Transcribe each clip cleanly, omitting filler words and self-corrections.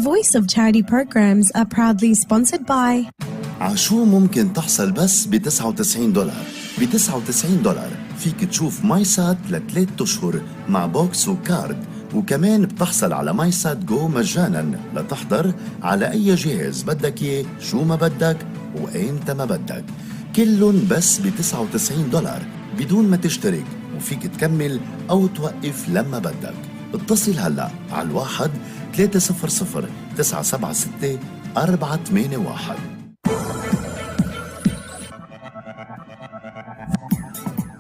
The Voice of Charity programs are proudly sponsored by عشو ممكن تحصل بس ب $99. ب $99 فيك تشوف مايسات ل3 أشهر مع بوكس وكارد، وكمان بتحصل على مايسات جو مجانا لتحضر على أي جهاز بدك إياه شو ما بدك وأيمتى ما بدك، كلن بس ب $99 بدون ما تشترك، وفيك تكمل أو توقف لما بدك. اتصل هلأ على 1-300-976-481.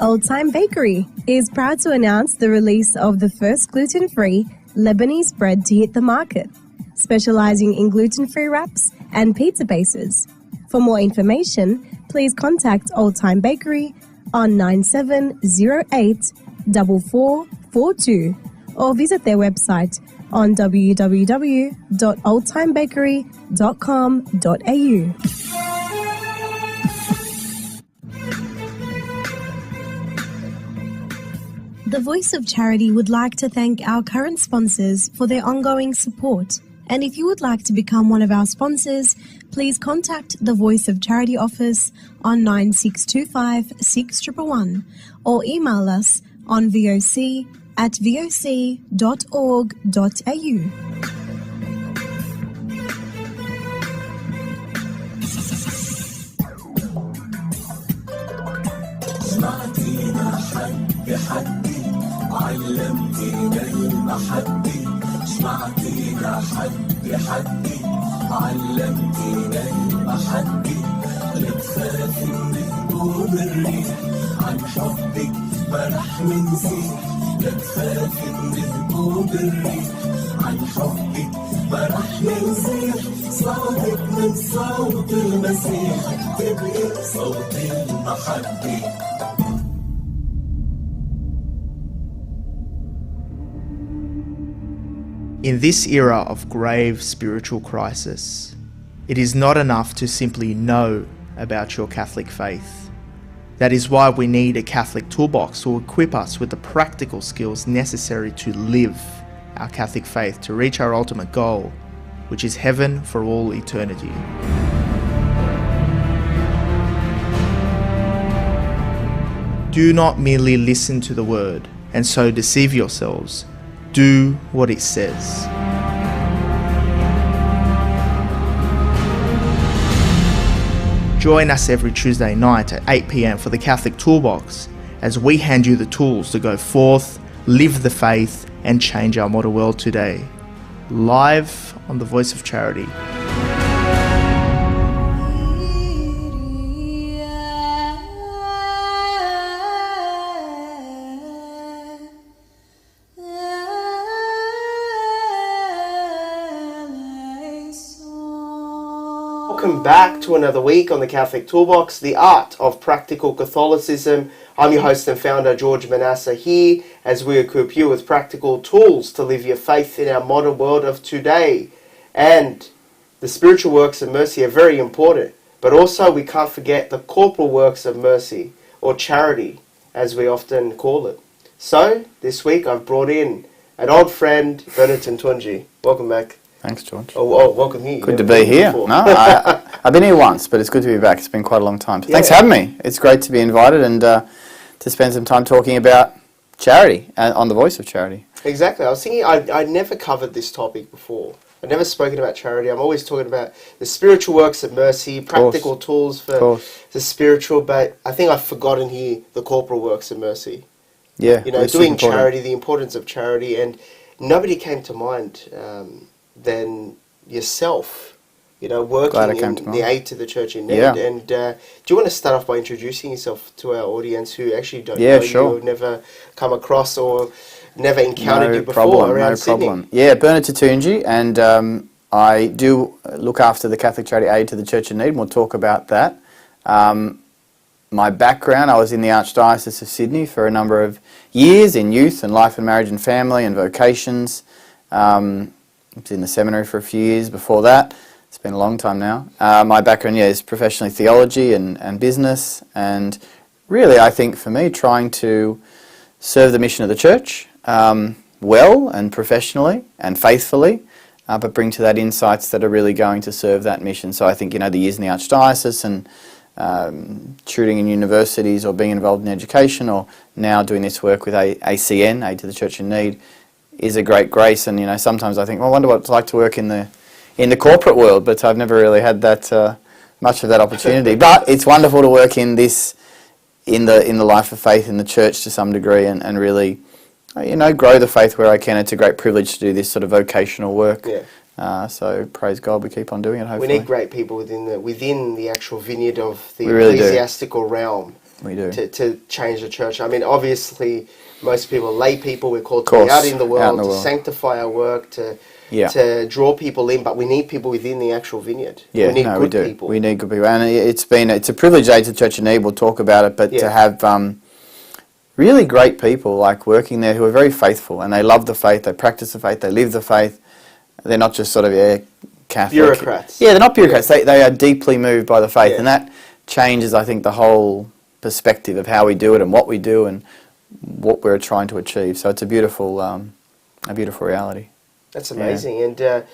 Old Time Bakery is proud to announce the release of the first gluten-free Lebanese bread to hit the market, specializing in gluten-free wraps and pizza bases. For more information, please contact Old Time Bakery on 9708 4442 or visit their website on www.oldtimebakery.com.au. The Voice of Charity would like to thank our current sponsors for their ongoing support. And if you would like to become one of our sponsors, please contact the Voice of Charity office on 9625 6111 or email us on voc@voc.org.au. علمتينا المحبة، سمعتينا حدي علمتينا المحبة، لتخافي من هبوب الريح، عن حبك ما رح ننسيح، لتخافي من هبوب الريح، عن حبك ما رح ننسيح، صوتك من صوت المسيح، تبقي صوت المحبة. In this era of grave spiritual crisis, it is not enough to simply know about your Catholic faith. That is why we need a Catholic toolbox to equip us with the practical skills necessary to live our Catholic faith to reach our ultimate goal, which is heaven for all eternity. Do not merely listen to the word and so deceive yourselves. Do what it says. Join us every Tuesday night at 8 p.m. for the Catholic Toolbox as we hand you the tools to go forth, live the faith, and change our modern world today. Live on the Voice of Charity. Welcome back to another week on the Catholic Toolbox, the art of practical Catholicism. I'm your host and founder, George Manassa, here as we equip you with practical tools to live your faith in our modern world of today. And the spiritual works of mercy are very important, but also we can't forget the corporal works of mercy, or charity, as we often call it. So, this week I've brought in an old friend, Bernard Tantounji. Welcome back. Thanks, George. Oh, welcome here. Good to be here. No, I've been here once, but it's good to be back. It's been quite a long time. So thanks for having me. It's great to be invited and to spend some time talking about charity on the Voice of Charity. Exactly. I was thinking I never covered this topic before. I've never spoken about charity. I'm always talking about the spiritual works of mercy, practical tools for the spiritual, but I think I've forgotten here the corporal works of mercy. Yeah. Doing charity, the importance of charity, and nobody came to mind than yourself, working in the aid to the church in need. Yeah. And do you want to start off by introducing yourself to our audience who actually don't know you or never come across or never encountered you before around Sydney? No problem. Yeah, Bernard Tantounji, and I do look after the Catholic Charity Aid to the Church in Need, and we'll talk about that. My background, I was in the Archdiocese of Sydney for a number of years in youth and life and marriage and family and vocations. I was in the seminary for a few years before that. It's been a long time now. My background, is professionally theology and business, and really, I think for me, trying to serve the mission of the Church well and professionally and faithfully, but bring to that insights that are really going to serve that mission. So I think, the years in the Archdiocese and tutoring in universities or being involved in education, or now doing this work with ACN, Aid to the Church in Need, is a great grace. And sometimes I think, well, I wonder what it's like to work in the corporate world, but I've never really had that much of that opportunity. But it's wonderful to work in this, in the life of faith in the church to some degree, and really, grow the faith where I can. It's a great privilege to do this sort of vocational work. Yeah. So praise God, we keep on doing it, hopefully. We need great people within the actual vineyard of the really ecclesiastical realm. We do. To change the church. I mean, obviously, most people are lay people. We're called to be out in the world, to sanctify our work, to draw people in, but we need people within the actual vineyard. Yeah, we need good people. We need good people. And it's a privilege, Aid to the Church in Need, we'll talk about it, but to have really great people like working there who are very faithful, and they love the faith, they practice the faith, they live the faith. They're not just sort of Catholic bureaucrats. Yeah, they're not bureaucrats. They are deeply moved by the faith, and that changes, I think, the whole perspective of how we do it and what we do and what we're trying to achieve. So it's a beautiful reality. That's amazing. Yeah. And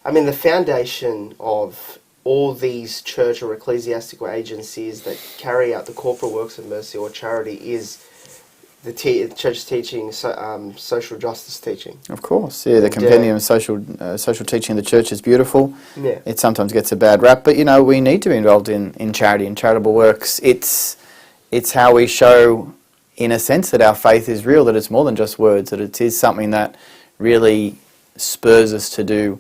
I mean, the foundation of all these church or ecclesiastical agencies that carry out the corporate works of mercy or charity is the church teaching, social justice teaching. Of course, yeah. The compendium of social teaching of the church is beautiful. Yeah. It sometimes gets a bad rap, but we need to be involved in charity and charitable works. It's how we show, in a sense, that our faith is real, that it's more than just words, that it is something that really spurs us to do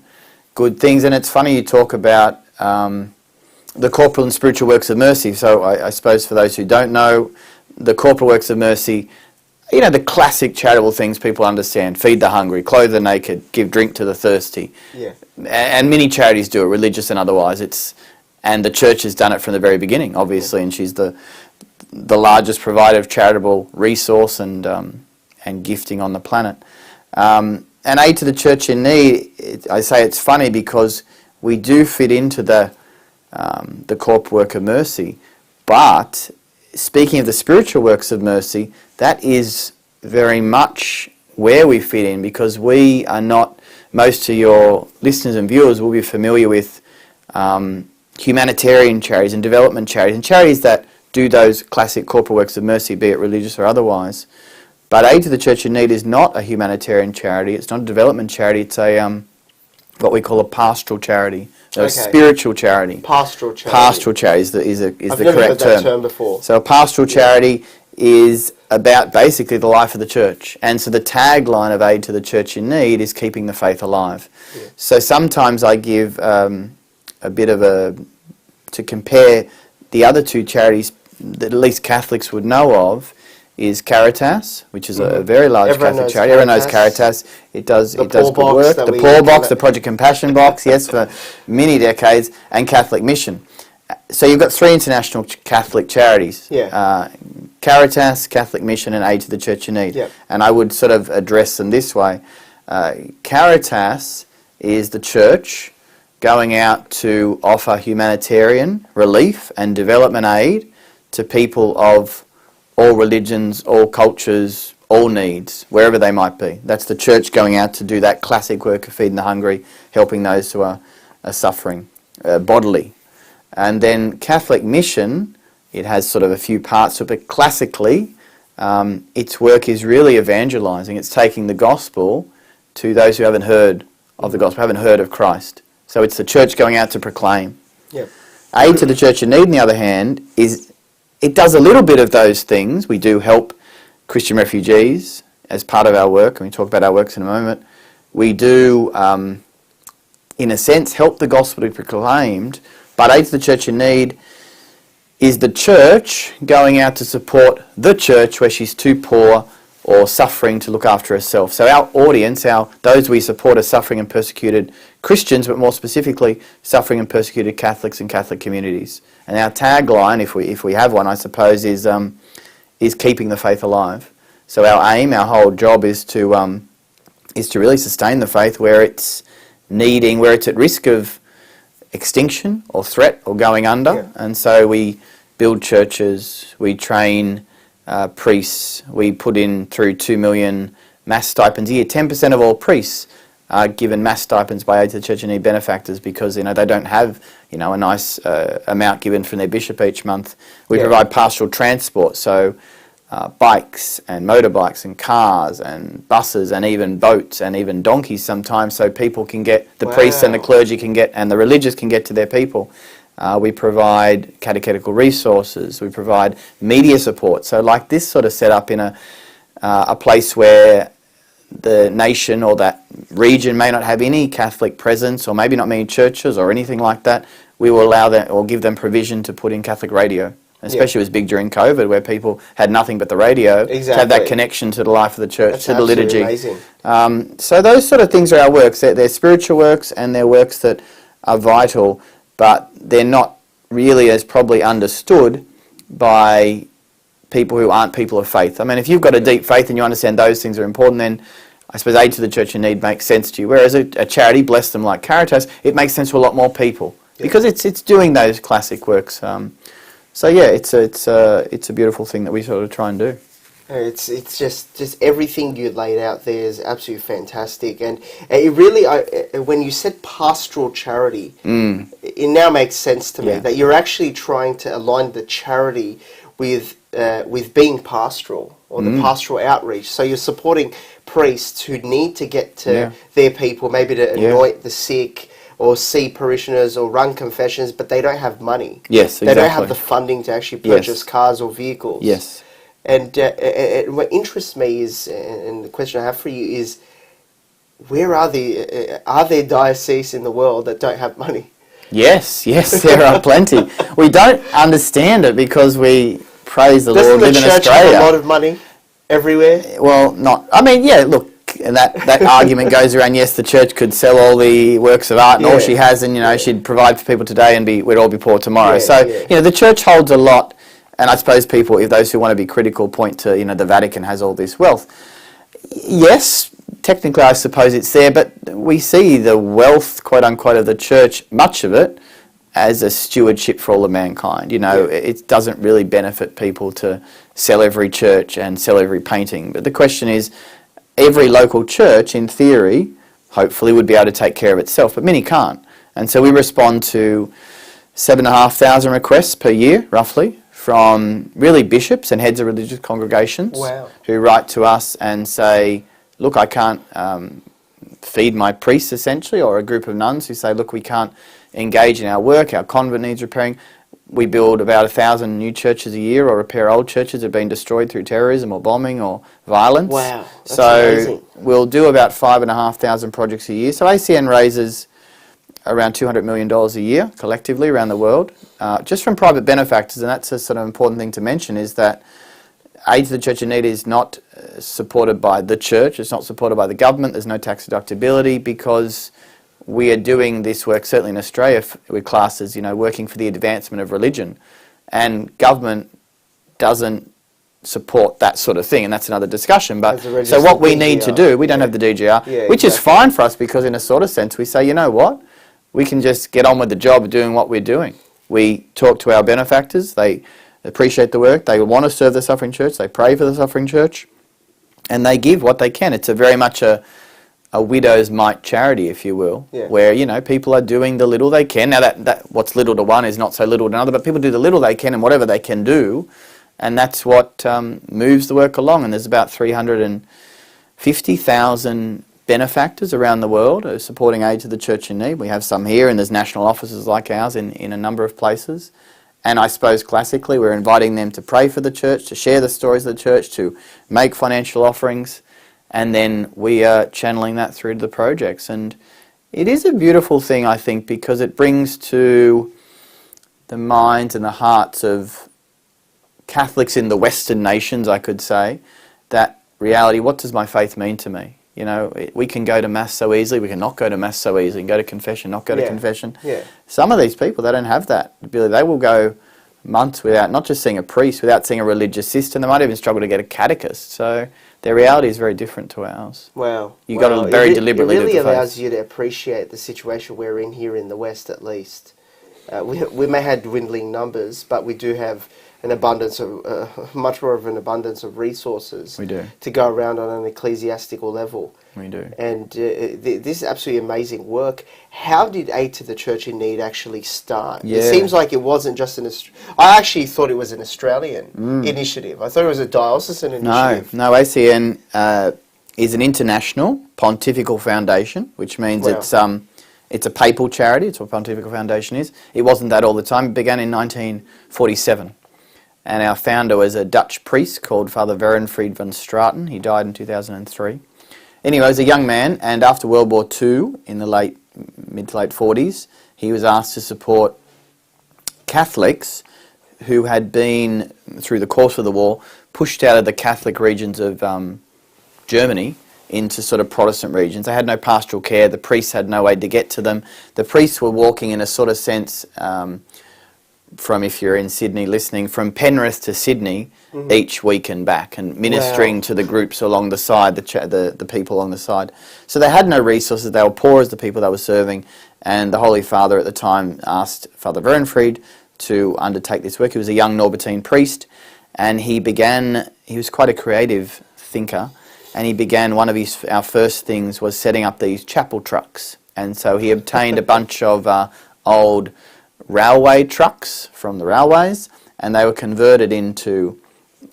good things. And it's funny you talk about the corporal and spiritual works of mercy. So I suppose for those who don't know, the corporal works of mercy, the classic charitable things people understand: feed the hungry, clothe the naked, give drink to the thirsty. Yeah. And many charities do it, religious and otherwise. And the church has done it from the very beginning, obviously, and she's the largest provider of charitable resource and gifting on the planet. And Aid to the Church in Need, I say it's funny because we do fit into the corporate work of mercy, but speaking of the spiritual works of mercy, that is very much where we fit in, because we are not, most of your listeners and viewers will be familiar with humanitarian charities and development charities, and charities that do those classic corporate works of mercy, be it religious or otherwise. But Aid to the Church in Need is not a humanitarian charity, it's not a development charity, it's a what we call a pastoral charity. So spiritual charity. Pastoral charity. Pastoral charity is the correct term. I've never heard that term before. So a pastoral charity is about basically the life of the church. And so the tagline of Aid to the Church in Need is keeping the faith alive. Yeah. So sometimes I give a bit of to compare the other two charities that at least Catholics would know of, is Caritas, which is a very large Catholic charity. Everyone knows Caritas. It does good work. The Poor Box, the Project Compassion Box, yes, for many decades, and Catholic Mission. So you've got three international Catholic charities. Yeah. Caritas, Catholic Mission, and Aid to the Church in Need. Yeah. And I would sort of address them this way. Caritas is the church going out to offer humanitarian relief and development aid to people of all religions, all cultures, all needs, wherever they might be. That's the church going out to do that classic work of feeding the hungry, helping those who are suffering bodily. And then Catholic Mission, it has sort of a few parts to it, but classically its work is really evangelizing. It's taking the gospel to those who haven't heard of the gospel, haven't heard of Christ. So it's the church going out to proclaim. Yep. Aid to the Church in Need, on the other hand, it does a little bit of those things. We do help Christian refugees as part of our work, and we talk about our works in a moment. We do, in a sense, help the gospel to be proclaimed, but Aid to the Church in Need is the church going out to support the church where she's too poor or suffering to look after herself. So our audience, those we support, are suffering and persecuted Christians, but more specifically, suffering and persecuted Catholics and Catholic communities. And our tagline, if we have one, I suppose, is keeping the faith alive. So our aim, our whole job is to really sustain the faith where it's at risk of extinction or threat or going under. Yeah. And so we build churches, we train priests, we put in through 2 million mass stipends a year. 10% of all priests are given mass stipends by Aid to the Church in Need benefactors because, they don't have, a nice amount given from their bishop each month. We provide pastoral transport, so bikes and motorbikes and cars and buses and even boats and even donkeys sometimes, so people can get, the priests and the clergy can get, and the religious can get to their people. We provide catechetical resources. We provide media support. So like this sort of setup in a place where the nation or that region may not have any Catholic presence or maybe not many churches or anything like that, we will allow them or give them provision to put in Catholic radio. Especially it was big during COVID where people had nothing but the radio to have that connection to the life of the church, to the liturgy. Amazing. So those sort of things are our works. They're spiritual works and they're works that are vital, but they're not really as probably understood by people who aren't people of faith. I mean, if you've got a deep faith and you understand those things are important, then I suppose Aid to the Church in Need makes sense to you. Whereas a charity, bless them, like Caritas, it makes sense to a lot more people because it's doing those classic works. So yeah, it's a beautiful thing that we sort of try and do. It's just everything you laid out there is absolutely fantastic, and it really, when you said pastoral charity, it now makes sense to me that you're actually trying to align the charity with being pastoral or the pastoral outreach. So you're supporting priests who need to get to their people, maybe to anoint the sick, or see parishioners or run confessions, but they don't have money. Yes, exactly. They don't have the funding to actually purchase cars or vehicles. Yes. And what interests me is, and the question I have for you is, where are there dioceses in the world that don't have money? Yes, there are plenty. We don't understand it because we praise the Lord, live in Australia. Doesn't the church have a lot of money everywhere? Well, not. I mean, look. And that argument goes around, yes, the church could sell all the works of art and all she has and, she'd provide for people today and we'd all be poor tomorrow. The church holds a lot, and I suppose people, if those who want to be critical, point to, the Vatican has all this wealth. Yes, technically I suppose it's there, but we see the wealth, quote unquote, of the church, much of it, as a stewardship for all of mankind. It doesn't really benefit people to sell every church and sell every painting. But the question is, every local church, in theory, hopefully would be able to take care of itself, but many can't. And so we respond to 7,500 requests per year, roughly, from really bishops and heads of religious congregations who write to us and say, look, I can't feed my priests, essentially, or a group of nuns who say, look, we can't engage in our work, our convent needs repairing. We build about 1,000 new churches a year or repair old churches that have been destroyed through terrorism or bombing or violence. Wow, that's amazing. We'll do about 5,500 projects a year. So ACN raises around $200 million a year collectively around the world, just from private benefactors. And that's a sort of important thing to mention, is that Aid to the Church in Need is not supported by the church. It's not supported by the government. There's no tax deductibility because we are doing this work, certainly in Australia, with classes, working for the advancement of religion. And government doesn't support that sort of thing, and that's another discussion. But so what we need to do, we don't have the DGR, which is fine for us because in a sort of sense we say, you know what, we can just get on with the job of doing what we're doing. We talk to our benefactors, they appreciate the work, they want to serve the suffering church, they pray for the suffering church, and they give what they can. It's a very much a widow's mite charity, if you will, where, people are doing the little they can. Now, that what's little to one is not so little to another, but people do the little they can and whatever they can do, and that's what moves the work along. And there's about 350,000 benefactors around the world who are supporting Aid to the Church in Need. We have some here, and there's national offices like ours in a number of places. And I suppose classically we're inviting them to pray for the church, to share the stories of the church, to make financial offerings, and then we are channeling that through to the projects. And it is a beautiful thing, I think, because it brings to the minds and the hearts of Catholics in the Western nations, I could say, that reality, what does my faith mean to me? We can go to Mass so easily, we can not go to Mass so easily, go to confession, not go to confession. Some of these people, they don't have that ability. They will go months without, not just seeing a priest, without seeing a religious sister, and they might even struggle to get a catechist. So their reality is very different to ours. Wow. You've got to very deliberately live the faith. It really allows you to appreciate the situation we're in here in the West, at least. We may have dwindling numbers, but we do have an abundance of, much more of an abundance of resources. We do. To go around on an ecclesiastical level. We do. And this is absolutely amazing work. How did Aid to the Church in Need actually start? Yeah. It seems like it wasn't just I actually thought it was an Australian initiative. I thought it was a diocesan initiative. No, ACN is an international pontifical foundation, which means it's a papal charity. It's what Pontifical Foundation is. It wasn't that all the time. It began in 1947. And our founder was a Dutch priest called Father Werenfried van Straten. He died in 2003. Anyway, he was a young man, and after World War II, in the mid to late 40s, he was asked to support Catholics who had been, through the course of the war, pushed out of the Catholic regions of Germany into sort of Protestant regions. They had no pastoral care. The priests had no way to get to them. The priests were walking in a sort of sense from, if you're in Sydney listening, from Penrith to Sydney each week and back, and ministering to the groups along the side, the people along the side. So they had no resources. They were poor as the people they were serving, and the Holy Father at the time asked Father Werenfried to undertake this work. He was a young Norbertine priest, and he was quite a creative thinker, and he began, our first things was setting up these chapel trucks. And so he obtained a bunch of old railway trucks from the railways, and they were converted into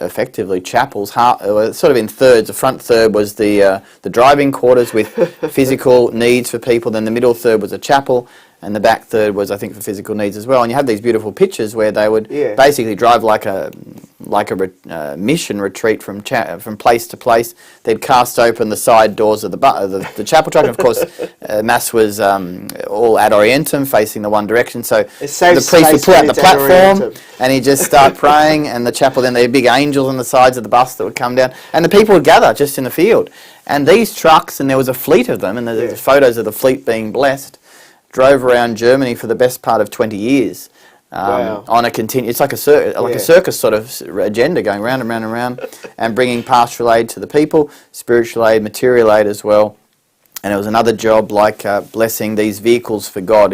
effectively chapels, sort of in thirds. The front third was the driving quarters with physical needs for people, then the middle third was a chapel, and the back third was, I think, for physical needs as well. And you have these beautiful pictures where they would basically drive like a mission retreat from place to place. They'd cast open the side doors of the chapel truck, and of course Mass was all ad orientem, facing the one direction, so the priest would pull out the platform and he'd just start praying, and the chapel, then there were big angels on the sides of the bus that would come down, and the people would gather just in the field. And these trucks, and there was a fleet of them, and there's photos of the fleet being blessed, drove around Germany for the best part of 20 years. On a it's like a circus sort of agenda, going round and round and round, and bringing pastoral aid to the people, spiritual aid, material aid as well. And it was another job like blessing these vehicles for God.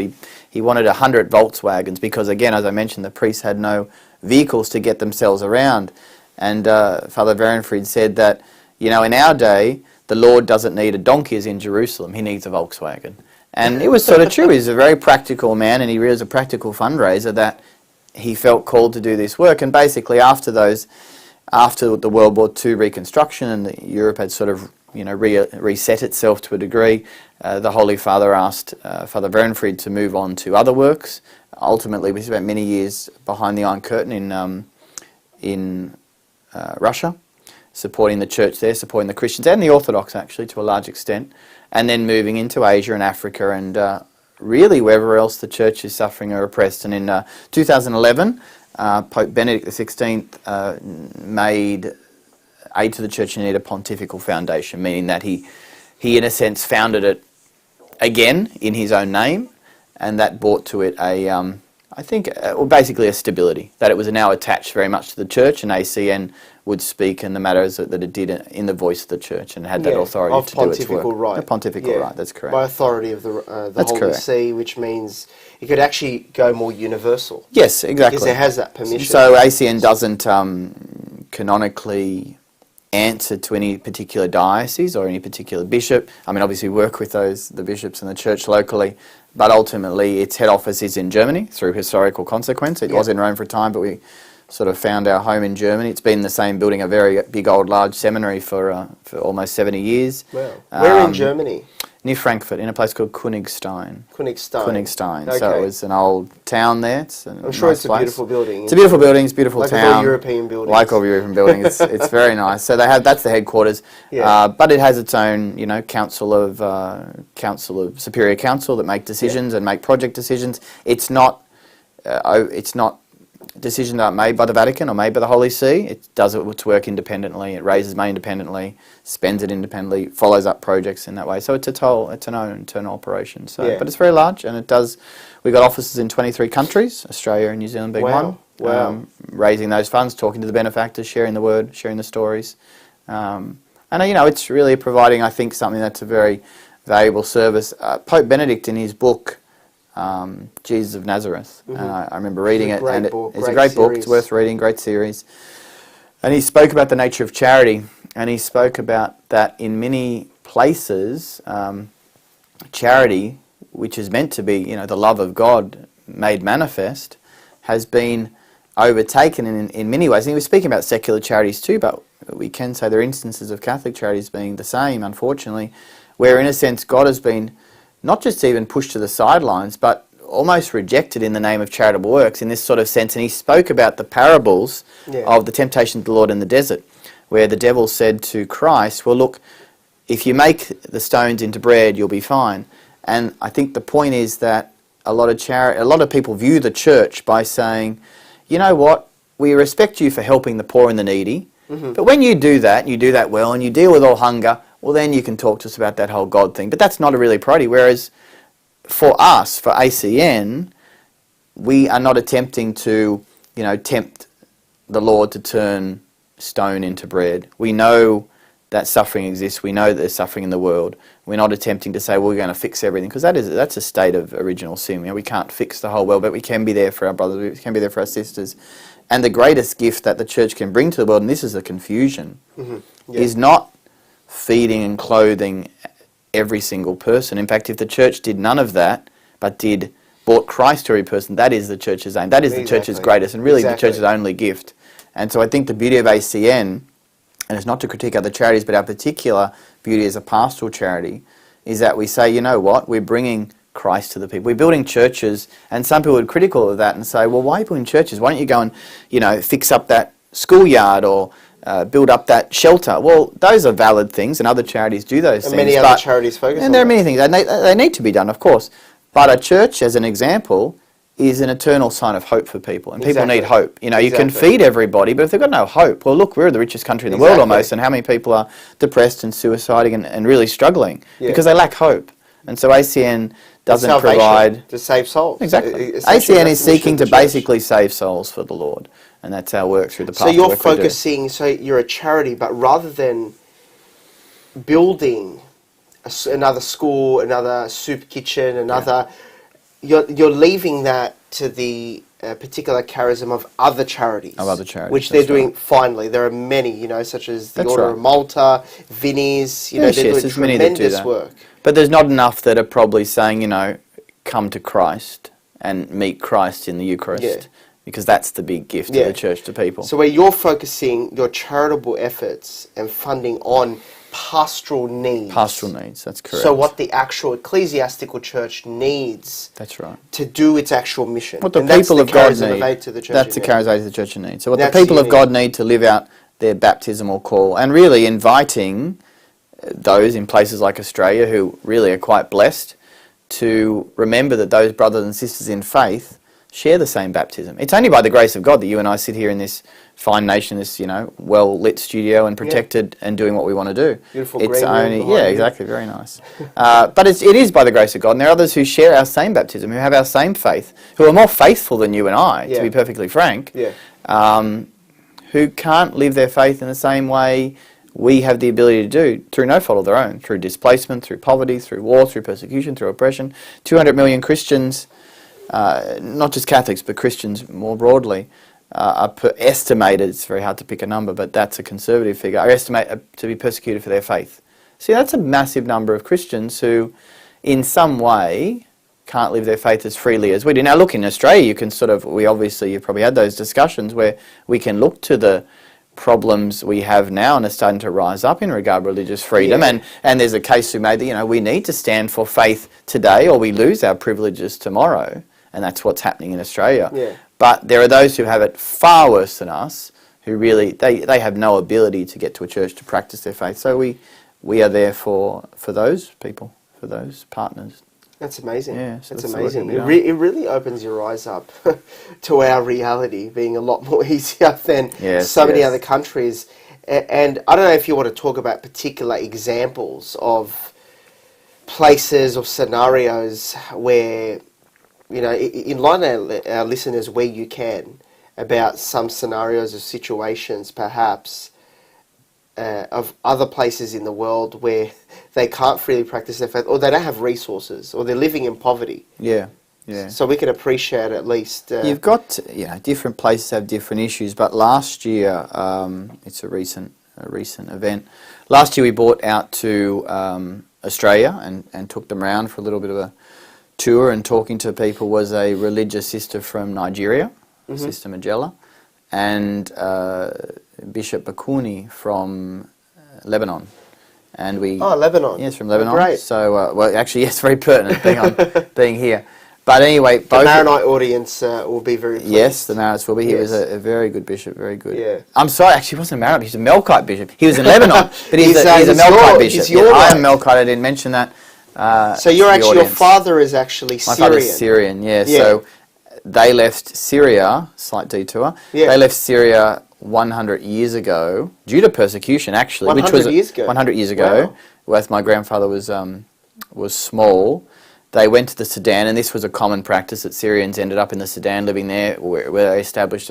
He wanted 100 Volkswagens because, again, as I mentioned, the priests had no vehicles to get themselves around. And Father Werenfried said that, in our day, the Lord doesn't need a donkey as in Jerusalem, he needs a Volkswagen. And it was sort of true. He's a very practical man, and he was a practical fundraiser, that he felt called to do this work. And basically after the World War II reconstruction, and Europe had sort of reset itself to a degree, the Holy Father asked Father Werenfried to move on to other works. Ultimately, we spent many years behind the Iron Curtain in Russia, supporting the church there, supporting the Christians and the Orthodox, actually, to a large extent, and then moving into Asia and Africa, and really wherever else the church is suffering or oppressed. And in 2011, Pope Benedict XVI made Aid to the Church in Need a pontifical foundation, meaning that he in a sense founded it again in his own name, and that brought to it basically a stability, that it was now attached very much to the church, and ACN would speak in the matters that it did in the voice of the church, and had that authority to do its work. Right. The pontifical right, that's correct. By authority of the Holy See, which means it could actually go more universal. Yes, exactly. Because it has that permission. So ACN doesn't canonically answer to any particular diocese or any particular bishop. I mean, obviously we work with the bishops and the church locally, but ultimately its head office is in Germany through historical consequence. It was in Rome for a time, but we sort of found our home in Germany. It's been in the same building, a very big old large seminary for almost 70 years. Wow. Where in Germany? Near Frankfurt, in a place called Königstein. Königstein. Okay. So it was an old town there. I'm sure it's a beautiful building. It's a beautiful building. It's a beautiful town. Like all European buildings. Like all European buildings. It's very nice. So that's the headquarters. Yeah. But it has its own, council of superior council that make decisions and make project decisions. It's not decisions aren't made by the Vatican or made by the Holy See. It does its work independently. It raises money independently, spends it independently, follows up projects in that way. So it's an own internal operation. So, but it's very large, and it does. We got offices in 23 countries, Australia and New Zealand being one. Wow. Raising those funds, talking to the benefactors, sharing the word, sharing the stories, and it's really providing, I think, something that's a very valuable service. Pope Benedict, in his book, Jesus of Nazareth, and I remember reading it, and it's a great book. It's worth reading, great series. And he spoke about the nature of charity, and he spoke about that in many places, charity, which is meant to be, you know, the love of God made manifest, has been overtaken in many ways. And he was speaking about secular charities too, but we can say there are instances of Catholic charities being the same, unfortunately, where in a sense God has been not just even pushed to the sidelines, but almost rejected in the name of charitable works in this sort of sense. And he spoke about the parables of the temptation of the Lord in the desert, where the devil said to Christ, well, look, if you make the stones into bread, you'll be fine. And I think the point is that a lot of people view the church by saying, you know what, we respect you for helping the poor and the needy, but when you do that, and you do that well, and you deal with all hunger, well, then you can talk to us about that whole God thing. But that's not a really priority. Whereas for us, for ACN, we are not attempting to, you know, tempt the Lord to turn stone into bread. We know that suffering exists. We know that there's suffering in the world. We're not attempting to say, well, we're going to fix everything, because that's a state of original sin. You know, we can't fix the whole world, but we can be there for our brothers, we can be there for our sisters. And the greatest gift that the church can bring to the world, and this is the confusion, is not feeding and clothing every single person. In fact, if the church did none of that, but brought Christ to every person, that is the church's aim. That is the church's greatest, and really the church's only gift. And so I think the beauty of ACN, and it's not to critique other charities, but our particular beauty as a pastoral charity, is that we say, you know what, we're bringing Christ to the people. We're building churches, and some people are critical of that and say, well, why are you building churches? Why don't you go and, you know, fix up that schoolyard or build up that shelter? Well, those are valid things, and other charities do those things. And many other charities focus on that. And there are many things. They need to be done, of course. But a church, as an example, is an eternal sign of hope for people. And people need hope. You know, you can feed everybody, but if they've got no hope, well, look, we're the richest country in the world almost, and how many people are depressed and suiciding and really struggling because they lack hope. And so ACN doesn't provide... to save souls. Exactly. ACN is seeking to basically save souls for the Lord. And that's our work through the pastoral work. So you're focusing, so you're a charity, but rather than building another school, another soup kitchen, another... You're leaving that to the particular charism of other charities. Which they're doing finely. There are many, you know, such as the Order of Malta, Vinnie's, you know, they're doing tremendous work. But there's not enough that are probably saying, you know, come to Christ and meet Christ in the Eucharist. Because that's the big gift of the church to people. So where you're focusing your charitable efforts and funding on pastoral needs. Pastoral needs, that's correct. So what the actual ecclesiastical church needs. That's right. To do its actual mission. What the people of God need. That's the charism of the church need. So what the people of God need to live out their baptismal call, and really inviting those in places like Australia who really are quite blessed to remember that those brothers and sisters in faith share the same baptism. It's only by the grace of God that you and I sit here in this fine nation, this, you know, well-lit studio and protected and doing what we want to do. Beautiful it's green only, room exactly, very nice. But it is by the grace of God, and there are others who share our same baptism, who have our same faith, who are more faithful than you and I, to be perfectly frank, who can't live their faith in the same way we have the ability to do through no fault of their own, through displacement, through poverty, through war, through persecution, through oppression. 200 million Christians, not just Catholics, but Christians more broadly, are estimated, it's very hard to pick a number, but that's a conservative figure, are estimated to be persecuted for their faith. See, that's a massive number of Christians who, in some way, can't live their faith as freely as we do. Now, look, in Australia, you can you've probably had those discussions where we can look to the problems we have now and are starting to rise up in regard to religious freedom, and there's a case to be made that, you know, we need to stand for faith today or we lose our privileges tomorrow, and that's what's happening in Australia. But there are those who have it far worse than us, who really, they have no ability to get to a church to practice their faith. So we are there for those people, for those partners. That's amazing. Yeah, so that's amazing. It really opens your eyes up to our reality being a lot more easier than so many other countries. And I don't know if you want to talk about particular examples of places or scenarios where, you know, enlighten our listeners where you can about some scenarios or situations perhaps of other places in the world where they can't freely practice their faith, or they don't have resources, or they're living in poverty. So we can appreciate at least... You've got, different places have different issues, but last year, it's a recent recent event. Last year we brought out to Australia and took them around for a little bit of a tour and talking to people. Was a religious sister from Nigeria, Sister Magella, and Bishop Bakuni from Lebanon. And we Lebanon. Yes, from Lebanon. Oh, great. So, well, actually, yes, very pertinent being here. But anyway, the Maronite audience will be very pleased. Yes, the Maronites will be. He was a very good bishop, very good. Yeah. I'm sorry, actually, he wasn't a Maronite. He's a Melkite bishop. He was in Lebanon, but he's a Melkite bishop. I am Melkite. I didn't mention that. So your father is actually Syrian. My father's Syrian. Yeah. So they left Syria. Slight detour. Yeah. They left Syria 100 years ago due to persecution. Actually, 100 years ago. 100 years ago, wow. When my grandfather was small. They went to the Sudan, and this was a common practice that Syrians ended up in the Sudan, living there, where they established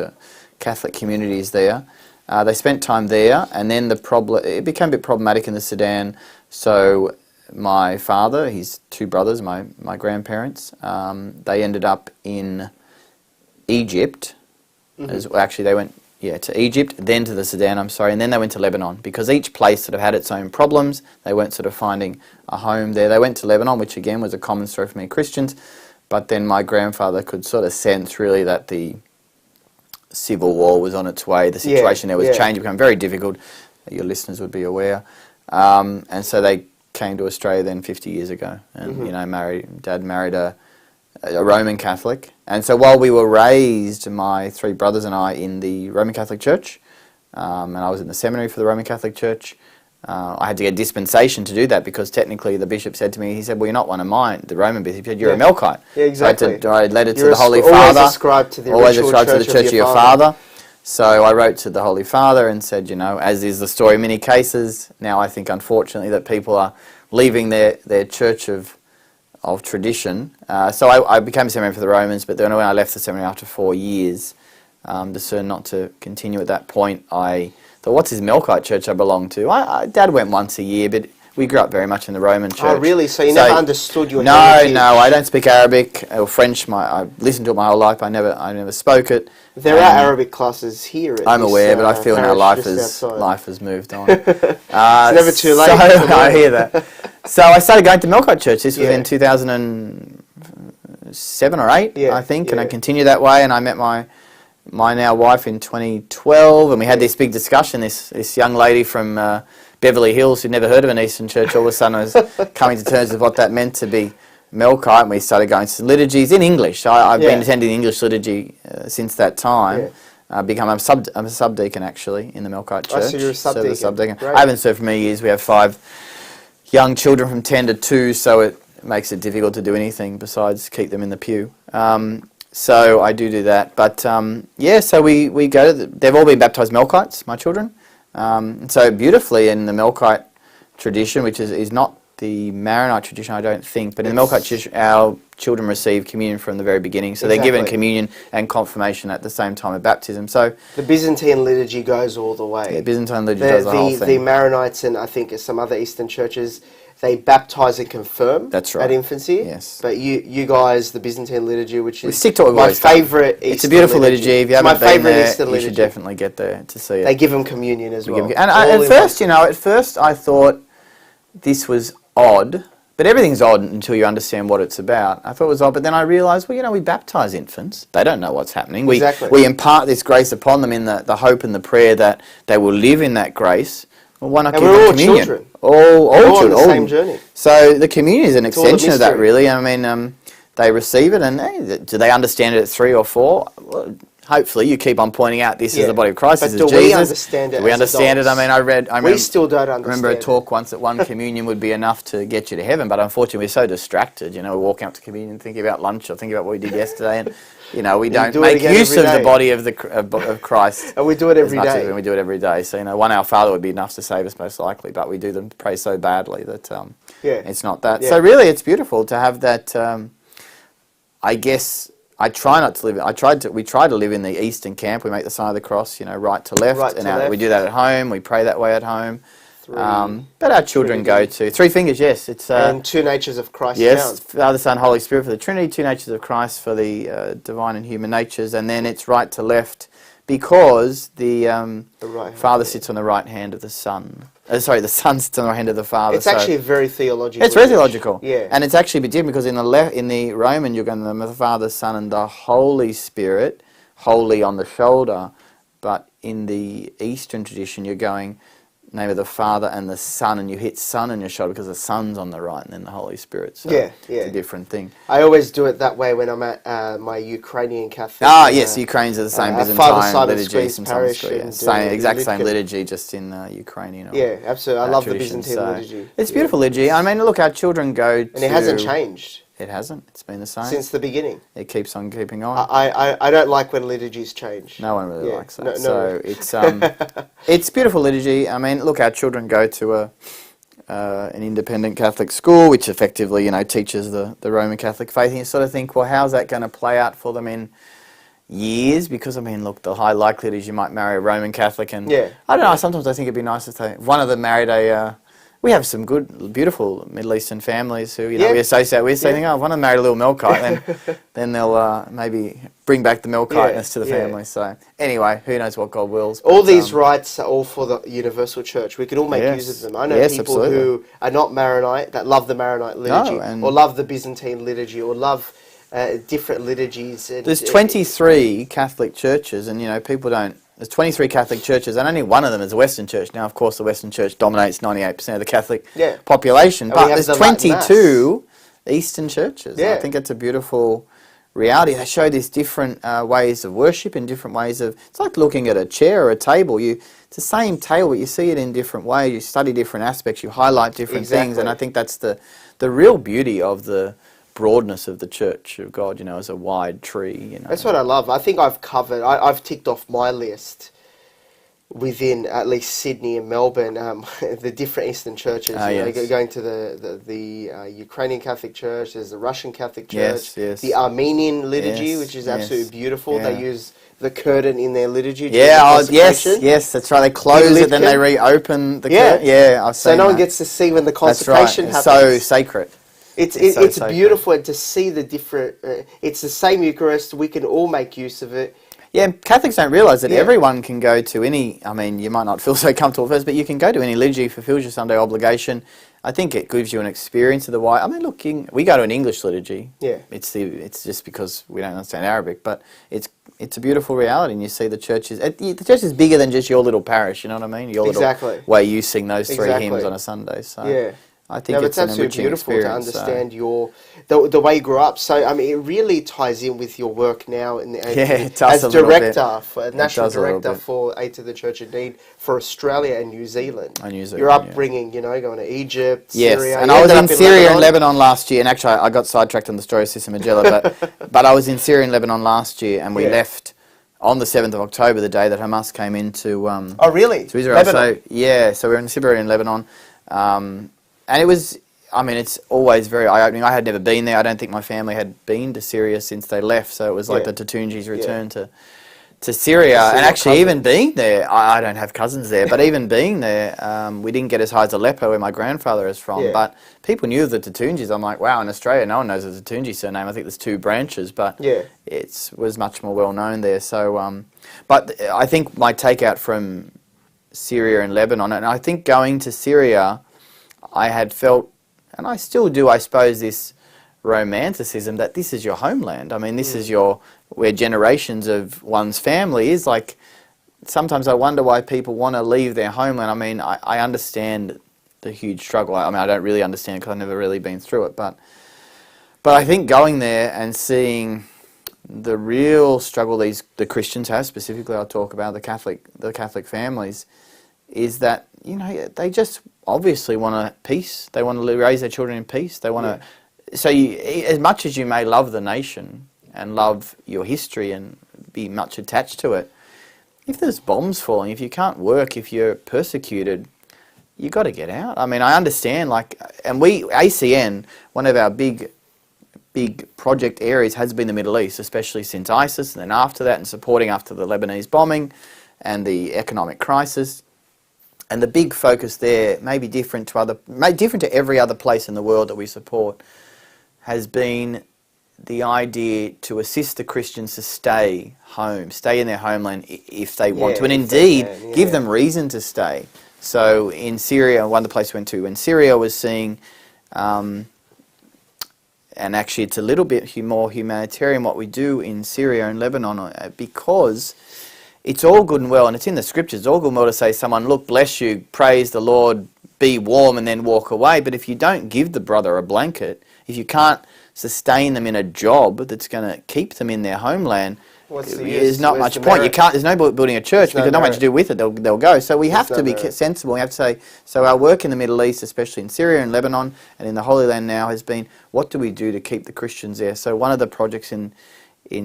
Catholic communities there. They spent time there, and then it became a bit problematic in the Sudan. So my father, his two brothers, my grandparents, they ended up in Egypt. Actually, they went to Egypt, then to the Sudan, and then they went to Lebanon, because each place sort of had its own problems. They weren't sort of finding a home there. They went to Lebanon, which again was a common story for many Christians, but then my grandfather could sort of sense really that the civil war was on its way. The situation there was changing, become very difficult. Your listeners would be aware. And so they came to Australia then 50 years ago, and Dad married a Roman Catholic. And so while we were raised, my three brothers and I, in the Roman Catholic Church, and I was in the seminary for the Roman Catholic Church, I had to get dispensation to do that, because technically the bishop said to me, he said, well, you're not one of mine, the Roman bishop, he said, you're a Melkite. Yeah, exactly. So I had to write to the Holy Father. Always ascribed to the Church of your Father. So I wrote to the Holy Father and said, as is the story in many cases, now I think unfortunately that people are leaving their church of tradition. So I became a seminary for the Romans, but then when I left the seminary after 4 years, discerned not to continue at that point, I thought, what's this Melkite church I belong to? Dad went once a year, but we grew up very much in the Roman church. Oh, really? So you never understood your heritage? No, I don't speak Arabic or French. I listened to it my whole life. I never spoke it. There are Arabic classes here. I'm aware, but I feel now life has moved on. It's never too late. I hear that. So I started going to Melkite church. This was in 2007 or 8, I think, and I continued that way. And I met my now wife in 2012, and we had this big discussion. This young lady from Beverly Hills who'd never heard of an Eastern church all of a sudden was coming to terms with what that meant to be Melkite, and we started going to liturgies in English. I've been attending the English liturgy since that time. I'm a subdeacon actually in the Melkite church. So you're a subdeacon. I haven't served for many years. We have 5 young children from 10 to 2, so it makes it difficult to do anything besides keep them in the pew. So I do that. But so we go to they've all been baptised Melkites, my children. So beautifully in the Melkite tradition, which is not the Maronite tradition, I don't think, but in the Melkite tradition, our children receive communion from the very beginning. So they're given communion and confirmation at the same time of baptism. So the Byzantine liturgy goes all the way. Yeah, Byzantine liturgy does the whole thing. The Maronites and I think some other Eastern churches, they baptise and confirm at infancy. Yes. But you guys, the Byzantine liturgy, which is my favourite Eastern It's a beautiful liturgy. If you haven't been there, you should definitely get there to see it. They give them communion as well. And at first I thought this was odd, but everything's odd until you understand what it's about. I thought it was odd, but then I realised, we baptise infants. They don't know what's happening. We impart this grace upon them in the hope and the prayer that they will live in that grace. Well, why not give them communion? Children. All children. On the same journey. So the communion is an extension of that, really. I mean, they receive it, and do they understand it at 3 or 4? Well, hopefully, you keep on pointing out this is the body of Christ. But this is Jesus. We understand it? Do we understand it? I mean, we still don't understand. I remember a talk once that one communion would be enough to get you to heaven, but unfortunately, we're so distracted. We're walking up to communion, thinking about lunch or thinking about what we did yesterday, and we don't make use of the body of Christ. And we do it every day. And we do it every day. So 1 Our Father would be enough to save us most likely, but we do them pray so badly that it's not that. Yeah. So really, it's beautiful to have that. I guess. I try not to live. We try to live in the Eastern camp. We make the sign of the cross, right to left, left. We do that at home. We pray that way at home. But our children go to 3 fingers. Yes, it's and 2 natures of Christ. Yes, Father, Son, Holy Spirit for the Trinity. 2 natures of Christ for the divine and human natures, and then it's right to left because the right Father sits on the right hand of the Son. The Son sits on the right hand of the Father. It's actually very theological. It's very theological. Yeah. And it's actually a bit different because in the Roman, you're going to the Father, Son, and the Holy Spirit, holy on the shoulder. But in the Eastern tradition, you're going name of the Father and the Son, and you hit Son on your shoulder because the Son's on the right and then the Holy Spirit. So it's a different thing. I always do it that way when I'm at my Ukrainian Catholic. Yes, Ukrainians are the same Byzantine liturgy. Same liturgy, just in Ukrainian. Absolutely. I love the Byzantine liturgy. It's beautiful liturgy. I mean, look, our children go to... And it hasn't changed. It hasn't. It's been the same. Since the beginning. It keeps on keeping on. I don't like when liturgies change. No one really likes that. So it's beautiful liturgy. I mean, look, our children go to an independent Catholic school, which effectively, teaches the Roman Catholic faith. And you sort of think, well, how's that going to play out for them in years? Because, I mean, look, the high likelihood is you might marry a Roman Catholic. And I don't know, sometimes I think it'd be nice if one of them married we have some good, beautiful Middle Eastern families who we associate with. So think, one of them married a little Melkite, then they'll maybe bring back the Melkiteness to the family. So anyway, who knows what God wills. All these rites are all for the universal church. We can all make use of them. I know people who are not Maronite that love the Maronite liturgy, or love the Byzantine liturgy, or love different liturgies. There's 23 Catholic churches, and people don't. There's 23 Catholic churches, and only one of them is a Western church. Now, of course, the Western church dominates 98% of the Catholic population, but there's 22 Eastern churches. I think it's a beautiful reality. They show these different ways of worship and different ways of... It's like looking at a chair or a table. It's the same table, but you see it in different ways. You study different aspects. You highlight different things, and I think that's the real beauty of the broadness of the Church of God, as a wide tree. That's what I love. I think I've covered, I've ticked off my list within at least Sydney and Melbourne, the different Eastern churches. Going to the Ukrainian Catholic Church, there's the Russian Catholic Church, the Armenian liturgy, which is absolutely beautiful. They use the curtain in their liturgy. Yes, that's right. They close it, then they reopen the curtain. I've seen so no one gets to see when the consecration happens. So sacred. It's beautiful, and to see the different... it's the same Eucharist. We can all make use of it. Yeah, Catholics don't realise that everyone can go to any... I mean, you might not feel so comfortable first, but you can go to any liturgy, fulfills your Sunday obligation. I think it gives you an experience of the why. I mean, look, we go to an English liturgy. Yeah. It's just because we don't understand Arabic, but it's a beautiful reality, and you see the churches... The church is bigger than just your little parish, you know what I mean? Your little way you sing those three hymns on a Sunday. So I think it's absolutely beautiful to understand the way you grew up. So I mean, it really ties in with your work now as director, national director for Aid to the Church in Need for Australia and New Zealand. Your upbringing, going to Egypt, Syria. And I was in Syria and Lebanon last year. And actually, I got sidetracked on the story of Sister Magella, but I was in Syria and Lebanon last year, and we left on the 7th of October, the day that Hamas came into to Israel. Lebanon. So we were in Syria and Lebanon. And it was, it's always very eye-opening. I had never been there. I don't think my family had been to Syria since they left. So it was like the Tantounji's return to Syria. And actually even being there, I don't have cousins there, but even being there, we didn't get as high as Aleppo, where my grandfather is from. But people knew of the Tantounjis. I'm like, wow, in Australia, no one knows the Tantounji surname. I think there's 2 branches, but it was much more well-known there. So, but I think my takeout from Syria and Lebanon, and I think going to Syria... I had felt, and I still do, I suppose, this romanticism that this is your homeland. I mean, this is where generations of one's family is. Like, sometimes I wonder why people want to leave their homeland. I mean, I understand the huge struggle. I mean, I don't really understand because I've never really been through it. But I think going there and seeing the real struggle the Christians have, specifically I'll talk about the Catholic families, is that, they just obviously want peace. They want to raise their children in peace. They want to... So as much as you may love the nation and love your history and be much attached to it, if there's bombs falling, if you can't work, if you're persecuted, you got to get out. I mean, I understand, and ACN, one of our big project areas has been the Middle East, especially since ISIS, and then after that, and supporting after the Lebanese bombing and the economic crisis. And the big focus there, maybe different to every other place in the world that we support, has been the idea to assist the Christians to stay home, stay in their homeland if they want to, and indeed give them reason to stay. So in Syria, one of the places we went to in Syria was seeing, and actually it's a little bit more humanitarian what we do in Syria and Lebanon, because it's all good and well, and it's in the scriptures, it's all good and well to say to someone, look, bless you, praise the Lord, be warm, and then walk away. But if you don't give the brother a blanket, if you can't sustain them in a job that's going to keep them in their homeland, there's not much point. There's no building a church because not much to do with it. They'll go. So we have to be sensible. We have to say, so our work in the Middle East, especially in Syria and Lebanon and in the Holy Land now, has been, what do we do to keep the Christians there? So one of the projects in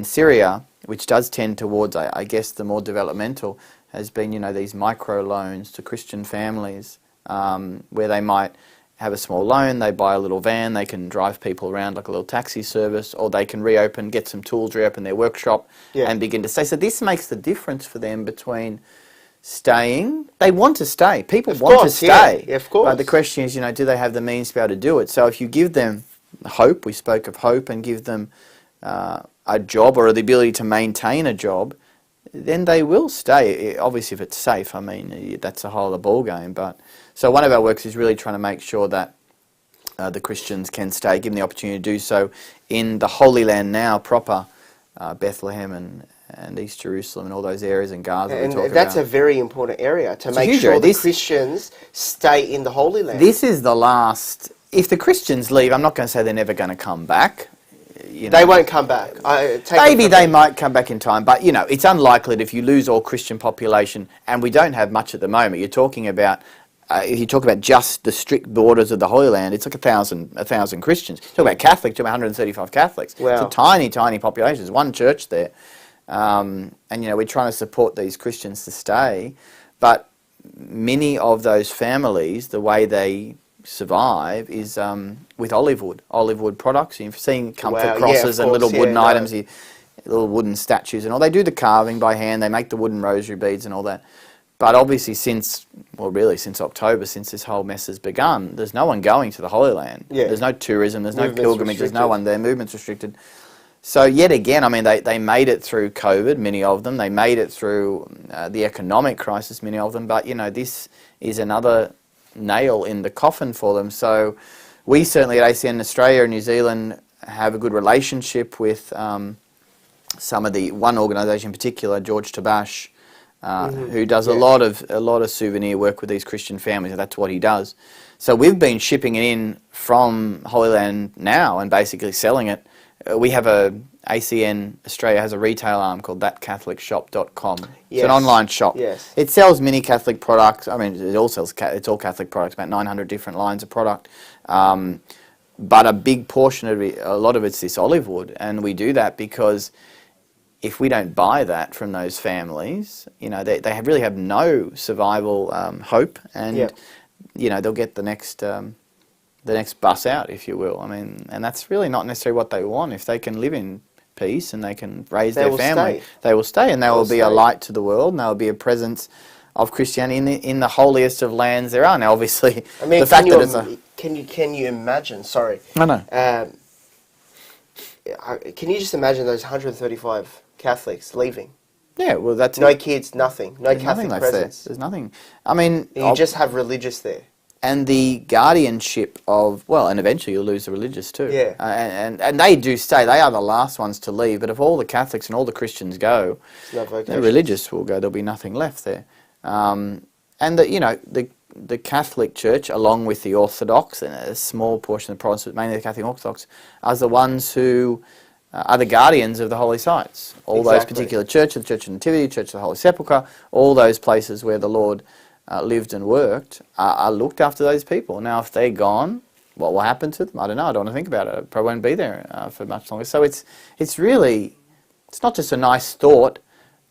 Syria, which does tend towards, I guess, the more developmental, has been, these micro loans to Christian families, where they might have a small loan, they buy a little van, they can drive people around like a little taxi service, or they can get some tools, reopen their workshop and begin to stay. So this makes the difference for them between staying. They want to stay. People want to stay. Yeah, of course. But the question is, do they have the means to be able to do it? So if you give them hope, we spoke of hope, and give them a job or the ability to maintain a job, then they will stay. Obviously, if it's safe, that's a whole other ball game. But so one of our works is really trying to make sure that the Christians can stay, given the opportunity to do so in the Holy Land now proper, Bethlehem and East Jerusalem and all those areas in Gaza. And that's a very important area to make sure the Christians stay in the Holy Land. This is the last. If the Christians leave, I'm not going to say they're never going to come back. They won't come back. Maybe they might come back in time, but it's unlikely that if you lose all Christian population, and we don't have much at the moment. You're talking about if you talk about just the strict borders of the Holy Land, it's like 1,000 Christians. Talk about Catholics, talk about 135 Catholics. Wow. It's a tiny, tiny population. There's one church there, and we're trying to support these Christians to stay, but many of those families, the way they survive is with olive wood products. You've seen comfort crosses and little wooden items, little wooden statues and all. They do the carving by hand, they make the wooden rosary beads and all that. But obviously since October, since this whole mess has begun, there's no one going to the Holy Land. There's no tourism, there's no pilgrimage, there's no one there, movement's restricted. So yet again, they made it through COVID, many of them. They made it through the economic crisis, many of them. But, this is another nail in the coffin for them. So we certainly at ACN Australia and New Zealand have a good relationship with some of one organisation in particular, George Tabash, who does a lot of souvenir work with these Christian families. That's what he does. So we've been shipping it in from Holy Land now and basically selling it. We have ACN Australia has a retail arm called thatcatholicshop.com. It's an online shop. Yes. It sells many Catholic products. It's all Catholic products, about 900 different lines of product. But a big portion of it, a lot of it's this olive wood, and we do that because if we don't buy that from those families, they really have no survival hope, and they'll get the next bus out, if you will. And that's really not necessarily what they want. If they can live in peace and they can raise their family, they will stay, and they will be a light to the world, and they will be a presence of Christianity in the holiest of lands there are. Now, obviously, the fact that it's can you imagine? Sorry, I know. Can you just imagine those 135 Catholics leaving? Yeah, well, that's no kids, nothing, no Catholic presence. There's nothing. You just have religious there. And the guardianship of, and eventually you'll lose the religious too. Yeah. And they do stay. They are the last ones to leave. But if all the Catholics and all the Christians go, the religious will go. There'll be nothing left there. And the Catholic Church, along with the Orthodox and a small portion of the Protestants, mainly the Catholic Orthodox, are the ones who are the guardians of the holy sites. All those particular churches, the Church of Nativity, Church of the Holy Sepulchre, all those places where the Lord lived and worked, are looked after those people. Now, if they're gone, what will happen to them? I don't know. I don't want to think about it. I probably won't be there for much longer. So it's not just a nice thought,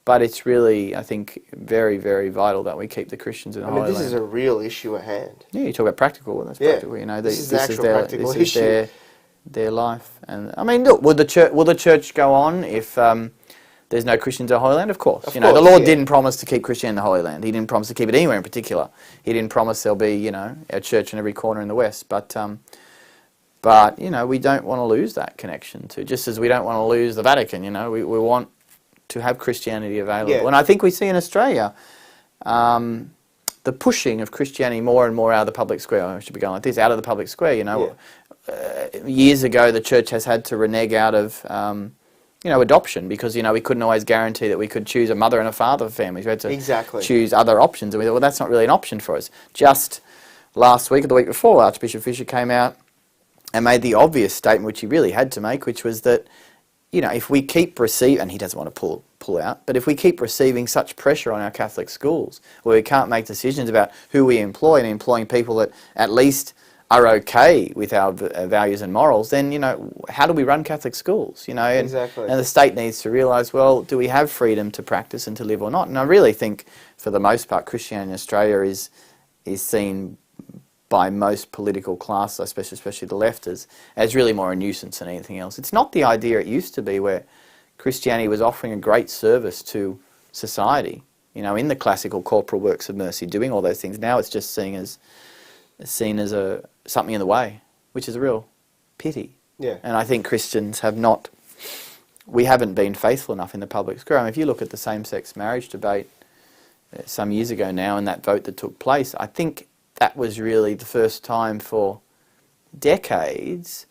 but it's really, I think, very, very vital that we keep the Christians in the Holy Land. This is a real issue at hand. Yeah, you talk about practical. That's practical. This is practical issue. Is their life. And look, will the church go on if there's no Christians in the Holy Land? Of course. The Lord didn't promise to keep Christianity in the Holy Land. He didn't promise to keep it anywhere in particular. He didn't promise there'll be, a church in every corner in the West. But But, you know, we don't want to lose that connection to, just as we don't want to lose the Vatican, you know, we want to have Christianity available. Yeah. And I think we see in Australia the pushing of Christianity more and more out of the public square. I should be going like this, out of the public square, you know. Years ago, the church has had to renege out of, you know, adoption because, you know, we couldn't always guarantee that we could choose a mother and a father for families. We had to choose other options. And we thought, well, that's not really an option for us. Just last week or the week before, Archbishop Fisher came out and made the obvious statement, which he really had to make, which was that, you know, if we keep receiving, and he doesn't want to pull out, but if we keep receiving such pressure on our Catholic schools where we can't make decisions about who we employ and employing people that at least are okay with our values and morals, then, you know, how do we run Catholic schools, you know? And the state needs to realise, well, do we have freedom to practice and to live or not? And I really think, for the most part, Christianity in Australia is seen by most political classes, especially the left, as really more a nuisance than anything else. It's not the idea it used to be where Christianity was offering a great service to society, you know, in the classical corporal works of mercy, doing all those things. Now it's just seen as something in the way, which is a real pity. Yeah. And I think Christians we haven't been faithful enough in the public square. I mean, if you look at the same-sex marriage debate some years ago now and that vote that took place, I think that was really the first time for decades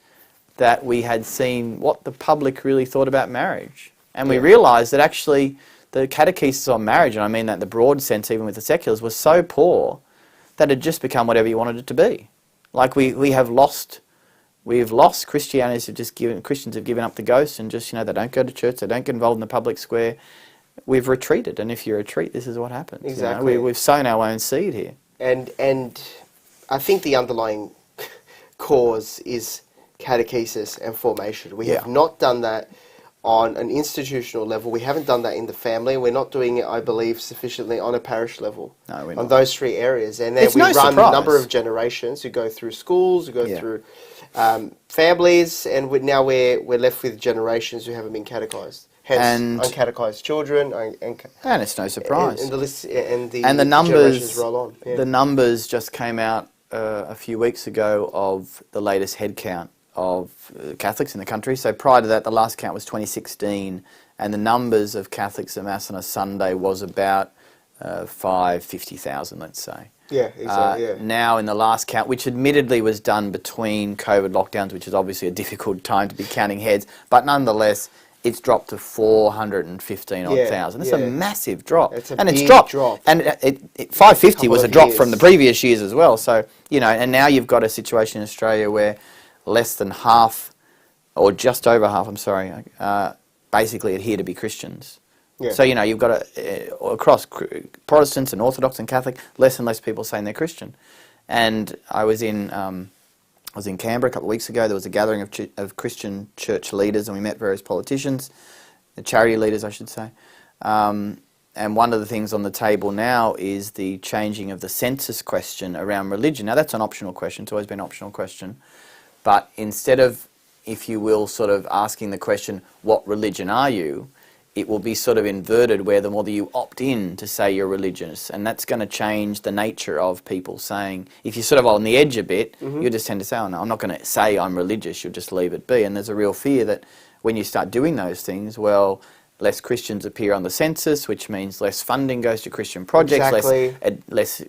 that we had seen what the public really thought about marriage. And we realised that actually the catechesis on marriage, and I mean that in the broad sense even with the seculars, was so poor that it had just become whatever you wanted it to be. Like we've lost Christianity. Christians have given up the ghost and just, you know, they don't go to church, they don't get involved in the public square. We've retreated, and if you retreat, this is what happens. Exactly. You know? We've sown our own seed here. And I think the underlying cause is catechesis and formation. We have not done that on an institutional level. We haven't done that in the family. We're not doing it, I believe, sufficiently on a parish level. No, we're on not. Those three areas. And then we run a number of generations who go through schools, who go through families, and now we're left with generations who haven't been catechized. Hence, uncatechized children, and it's no surprise. And the list and the numbers roll on. Yeah. The numbers just came out a few weeks ago of the latest head count of Catholics in the country. So prior to that, the last count was 2016, and the numbers of Catholics at Mass on a Sunday was about 50,000, let's say. Yeah, exactly. Now in the last count, which admittedly was done between COVID lockdowns, which is obviously a difficult time to be counting heads, but nonetheless, it's dropped to 415 odd thousand. It's a massive drop. It's a big drop. And 550 was a drop from the previous years as well. So, you know, and now you've got a situation in Australia where less than half, or just over half, basically adhere to be Christians. Yeah. So, you know, you've got across Protestants and Orthodox and Catholic, less and less people saying they're Christian. And I was in Canberra a couple of weeks ago. There was a gathering of Christian church leaders, and we met various politicians, the charity leaders, I should say. And one of the things on the table now is the changing of the census question around religion. Now, that's an optional question. It's always been an optional question. But instead of, if you will, sort of asking the question, what religion are you, it will be sort of inverted where the more that you opt in to say you're religious, and that's going to change the nature of people saying, if you're sort of on the edge a bit, you just tend to say, oh no, I'm not going to say I'm religious, you'll just leave it be. And there's a real fear that when you start doing those things, well, less Christians appear on the census, which means less funding goes to Christian projects, less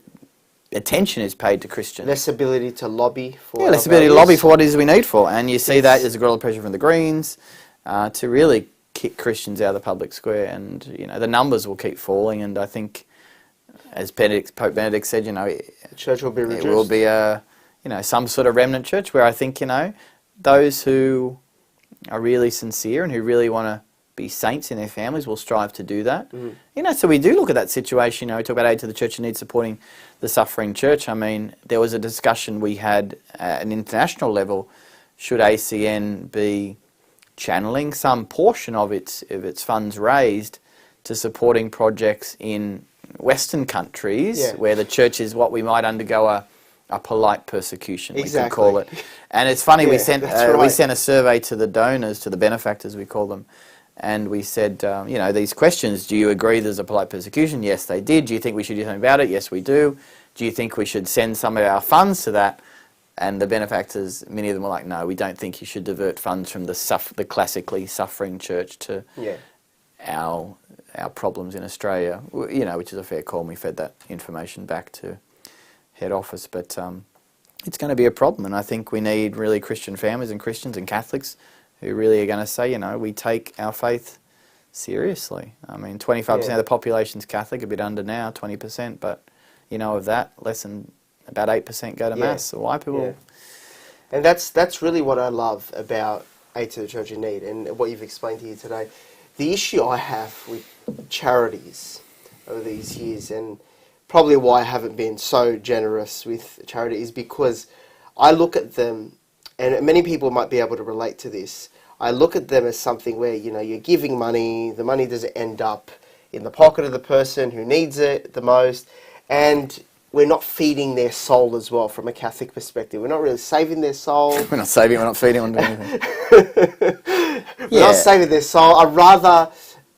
attention is paid to Christians. Less ability to lobby for less ability to lobby for what it is we need for. And you see that as a growing pressure from the Greens to really kick Christians out of the public square, and you know the numbers will keep falling. And I think, as Pope Benedict said, you know, the church will be reduced. It will be some sort of remnant church where I think, you know, those who are really sincere and who really want to be saints in their families will strive to do that. You know, so we do look at that situation. You know, we talk about aid to the church in need, supporting the suffering church. I mean, there was a discussion we had at an international level: should ACN be channeling some portion of its funds raised to supporting projects in Western countries where the church is what we might undergo a polite persecution, we could call it. And it's funny, we sent a survey to the donors, to the benefactors we call them, and we said, you know, these questions: do you agree there's a polite persecution? Yes, they did. Do you think we should do something about it? Yes, we do. Do you think we should send some of our funds to that? And the benefactors, many of them were like, no, we don't think you should divert funds from the classically suffering church to our problems in Australia, you know, which is a fair call, and we fed that information back to head office. But it's going to be a problem, and I think we need really Christian families and Christians and Catholics who really are going to say, you know, we take our faith seriously. I mean, 25% of the population's Catholic, a bit under now, 20%, but, you know, of that, less than about 8% go to Mass. So why people... Yeah. And that's really what I love about Aid to the Church in Need and what you've explained here today. The issue I have with charities over these years, and probably why I haven't been so generous with charity, is because I look at them, and many people might be able to relate to this, I look at them as something where, you know, you're giving money, the money doesn't end up in the pocket of the person who needs it the most, and we're not feeding their soul as well from a Catholic perspective. We're not really saving their soul. We're not saving, we're not feeding on anything. We're not saving their soul. I'd rather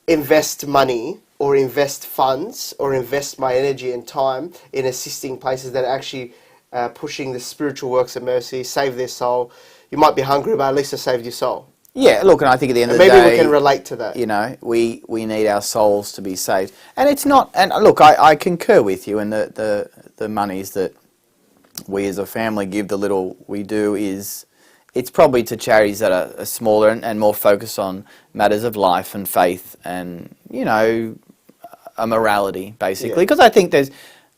invest money or invest funds or invest my energy and time in assisting places that are actually pushing the spiritual works of mercy, save their soul. You might be hungry, but at least I saved your soul. Yeah, look, and I think at the end of the day... Maybe we can relate to that. You know, we need our souls to be saved. And it's not... And look, I concur with you, and the monies that we as a family give, the little we do, is... It's probably to charities that are smaller and more focused on matters of life and faith and, you know, a morality, basically. Because I think there's...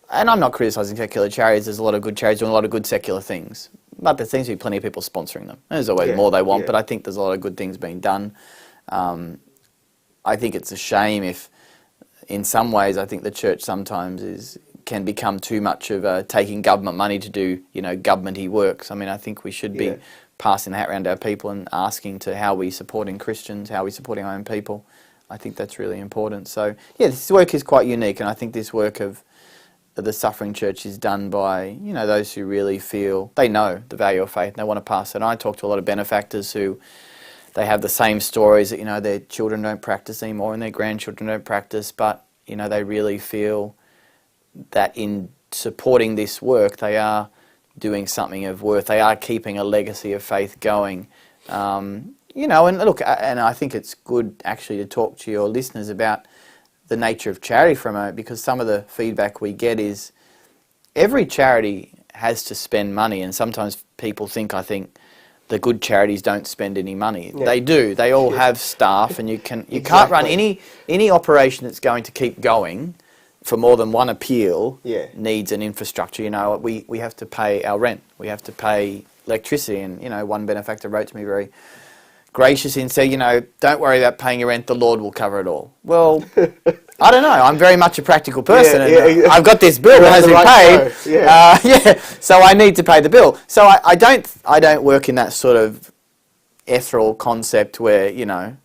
And I'm not criticising secular charities. There's a lot of good charities doing a lot of good secular things. But there seems to be plenty of people sponsoring them. There's always more they want, but I think there's a lot of good things being done. I think it's a shame if, in some ways, I think the church sometimes can become too much of taking government money to do, you know, government-y works. I mean, I think we should be passing that around to our people and asking to how we supporting Christians, how we supporting our own people. I think that's really important. So, yeah, this work is quite unique, and I think this work of the suffering church is done by, you know, those who really feel they know the value of faith and they want to pass it. And I talk to a lot of benefactors who they have the same stories that, you know, their children don't practice anymore and their grandchildren don't practice, but, you know, they really feel that in supporting this work they are doing something of worth. They are keeping a legacy of faith going. You know, and look, and I think it's good actually to talk to your listeners about the nature of charity for a moment, because some of the feedback we get is every charity has to spend money, and sometimes people think, I think, the good charities don't spend any money. Yeah. They do. They all have staff, and you can't run any operation that's going to keep going for more than one appeal needs an infrastructure. You know, we have to pay our rent. We have to pay electricity, and, you know, one benefactor wrote to me very gracious and said, you know, don't worry about paying your rent, the Lord will cover it all. Well, I don't know. I'm very much a practical person, and I've got this bill that has to be paid. So I need to pay the bill. So I don't work in that sort of ethereal concept where, you know,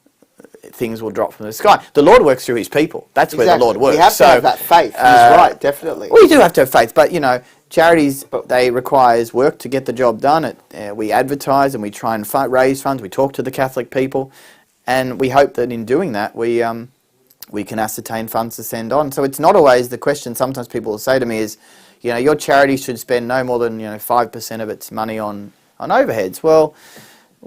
things will drop from the sky. The Lord works through His people. That's where the Lord works. We have to have that faith. He's right, definitely. We do have to have faith, but, you know, charities, they requires work to get the job done. We advertise and we try and raise funds. We talk to the Catholic people, and we hope that in doing that we can ascertain funds to send on. So it's not always the question. Sometimes people will say to me is, you know, your charity should spend no more than 5% of its money on overheads. Well,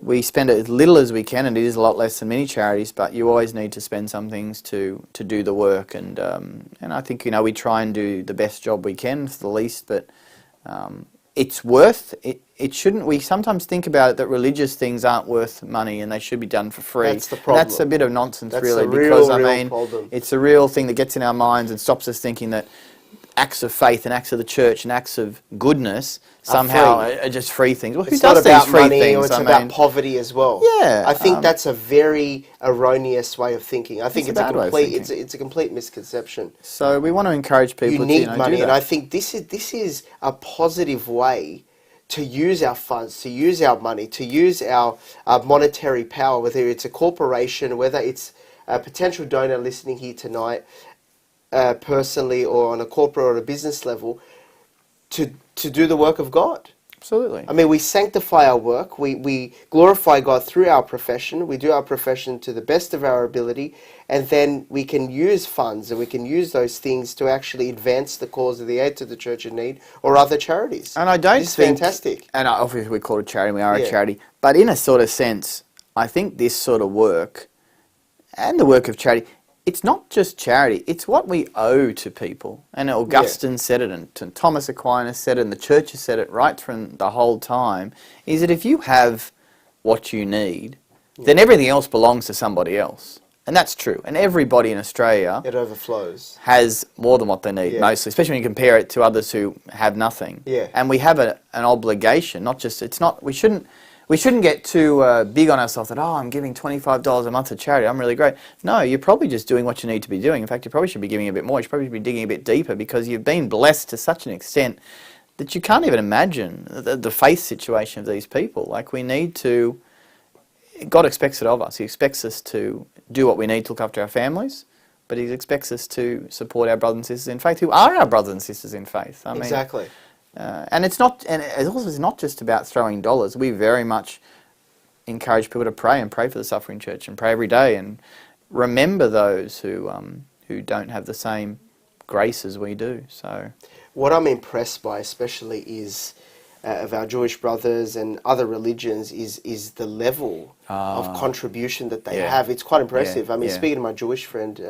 we spend as little as we can, and it is a lot less than many charities. But you always need to spend some things to do the work, and I think we try and do the best job we can for the least. But it's worth it. It shouldn't. We sometimes think about it that religious things aren't worth money and they should be done for free. That's the problem. That's a bit of nonsense, really, because it's a real thing that gets in our minds and stops us thinking that acts of faith and acts of the church and acts of goodness somehow are just free things. Well, it's not about money, or it's about poverty as well. Yeah, I think that's a very erroneous way of thinking. I think it's a complete misconception. So we want to encourage people. You need money, and I think this is a positive way to use our funds, to use our money, to use our monetary power, whether it's a corporation, whether it's a potential donor listening here tonight, personally or on a corporate or a business level, to do the work of God. Absolutely. I mean, we sanctify our work. We glorify God through our profession. We do our profession to the best of our ability. And then we can use funds and we can use those things to actually advance the cause of the Aid to the Church in Need or other charities. And I don't this think... is fantastic. And obviously we call it a charity, we are a charity. But in a sort of sense, I think this sort of work and the work of charity... It's not just charity, it's what we owe to people. And Augustine said it, and Thomas Aquinas said it, and the Church has said it right from the whole time, is that if you have what you need, then everything else belongs to somebody else. And that's true. And everybody in Australia... It overflows. ...has more than what they need, mostly, especially when you compare it to others who have nothing. Yeah. And we have an obligation, not just... It's not... We shouldn't get too big on ourselves that, I'm giving $25 a month to charity, I'm really great. No, you're probably just doing what you need to be doing. In fact, you probably should be giving a bit more. You should probably be digging a bit deeper because you've been blessed to such an extent that you can't even imagine the faith situation of these people. Like, we need to... God expects it of us. He expects us to do what we need to look after our families, but He expects us to support our brothers and sisters in faith who are our brothers and sisters in faith. I mean, exactly. And it's not, and it also is not just about throwing dollars. We very much encourage people to pray and pray for the suffering church and pray every day and remember those who don't have the same grace as we do. So, what I'm impressed by, especially, is of our Jewish brothers and other religions, is the level of contribution that they have. It's quite impressive. I mean, speaking to my Jewish friend.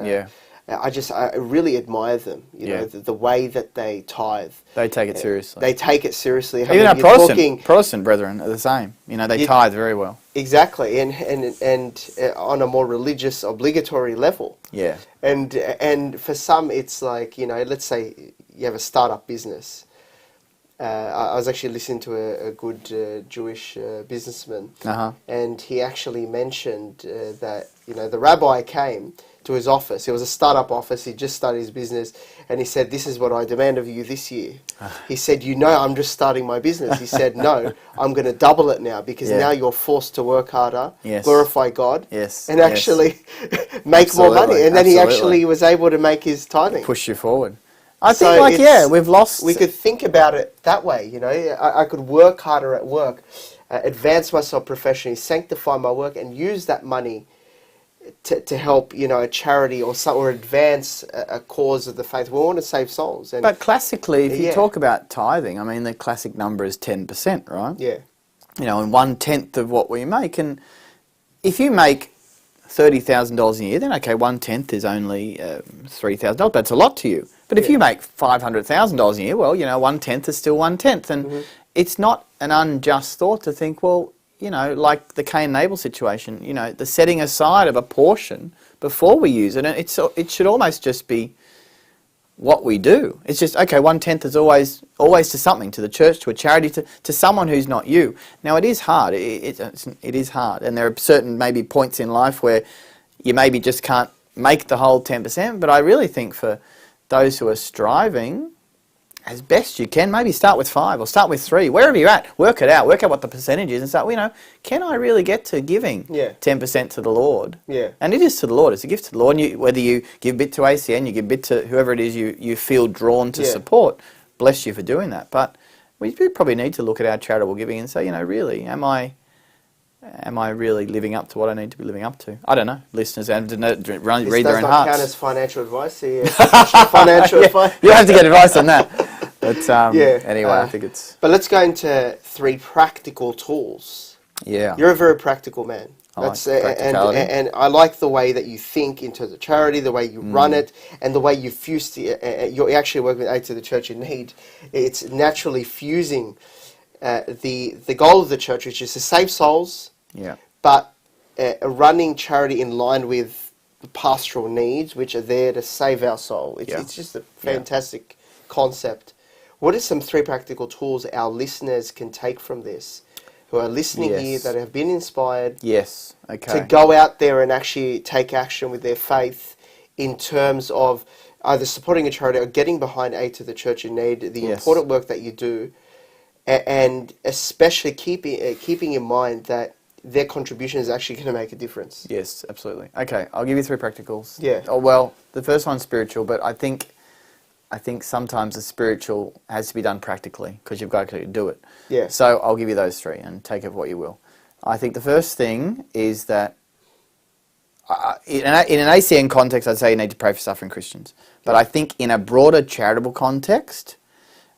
I really admire them. You know, the way that they tithe. They take it seriously. They take it seriously. Even our Protestant brethren are the same. You know, they tithe very well. Exactly, and on a more religious, obligatory level. Yeah. And for some, it's like, you know, let's say you have a startup business. I was actually listening to a good Jewish businessman, and he actually mentioned that, you know, the rabbi came to his office. It was a startup office. He just started his business, and he said, "This is what I demand of you this year." He said, "You know, I'm just starting my business." He said, "No, I'm going to double it now because now you're forced to work harder, glorify God, and actually make more money." And then he actually was able to make his tithing. Push you forward. I think, like, we've lost... We could think about it that way, you know. I could work harder at work, advance myself professionally, sanctify my work, and use that money to help, you know, a charity or advance a cause of the faith. We want to save souls. And but classically, if you talk about tithing, I mean, the classic number is 10%, right? Yeah. You know, and 1/10 of what we make. And if you make $30,000 a year, then okay, 1/10 is only $3,000. But that's a lot to you. But if you make $500,000 a year, well, you know, 1/10 is still 1/10. And it's not an unjust thought to think, well, you know, like the Cain and Abel situation, you know, the setting aside of a portion before we use it. And it should almost just be what we do. It's just, okay, 1/10 is always to something, to the church, to a charity, to someone who's not you. Now, it is hard. It is hard. And there are certain maybe points in life where you maybe just can't make the whole 10%. But I really think for those who are striving, as best you can, maybe start with 5 or start with 3, wherever you're at, work it out, work out what the percentage is and start, you know, can I really get to giving 10% to the Lord? Yeah. And it is to the Lord, it's a gift to the Lord, and whether you give a bit to ACN, you give a bit to whoever it is you feel drawn to support, bless you for doing that. But we probably need to look at our charitable giving and say, you know, really, am I really living up to what I need to be living up to? I don't know. Listeners have to read their own hearts. This does not count as financial advice. Financial advice. You have to get advice on that. But anyway, I think it's... But let's go into 3 practical tools. Yeah. You're a very practical man. And I like the way that you think in terms of charity, the way you run it, and the way you fuse you're actually working with Aid to the Church in Need. It's naturally fusing the goal of the church, which is to save souls, but running charity in line with the pastoral needs, which are there to save our soul. It's just a fantastic concept. What are some 3 practical tools our listeners can take from this, who are listening here, that have been inspired to go out there and actually take action with their faith in terms of either supporting a charity or getting behind Aid to the Church in Need, the important work that you do, and especially keeping in mind that their contribution is actually going to make a difference. Yes, absolutely. Okay, I'll give you 3 practicals. Yeah. Oh, well, the first one's spiritual, but I think I think sometimes the spiritual has to be done practically because you've got to do it. Yeah. So I'll give you those three and take of what you will. I think the first thing is that in an ACN context, I'd say you need to pray for suffering Christians. But I think in a broader charitable context,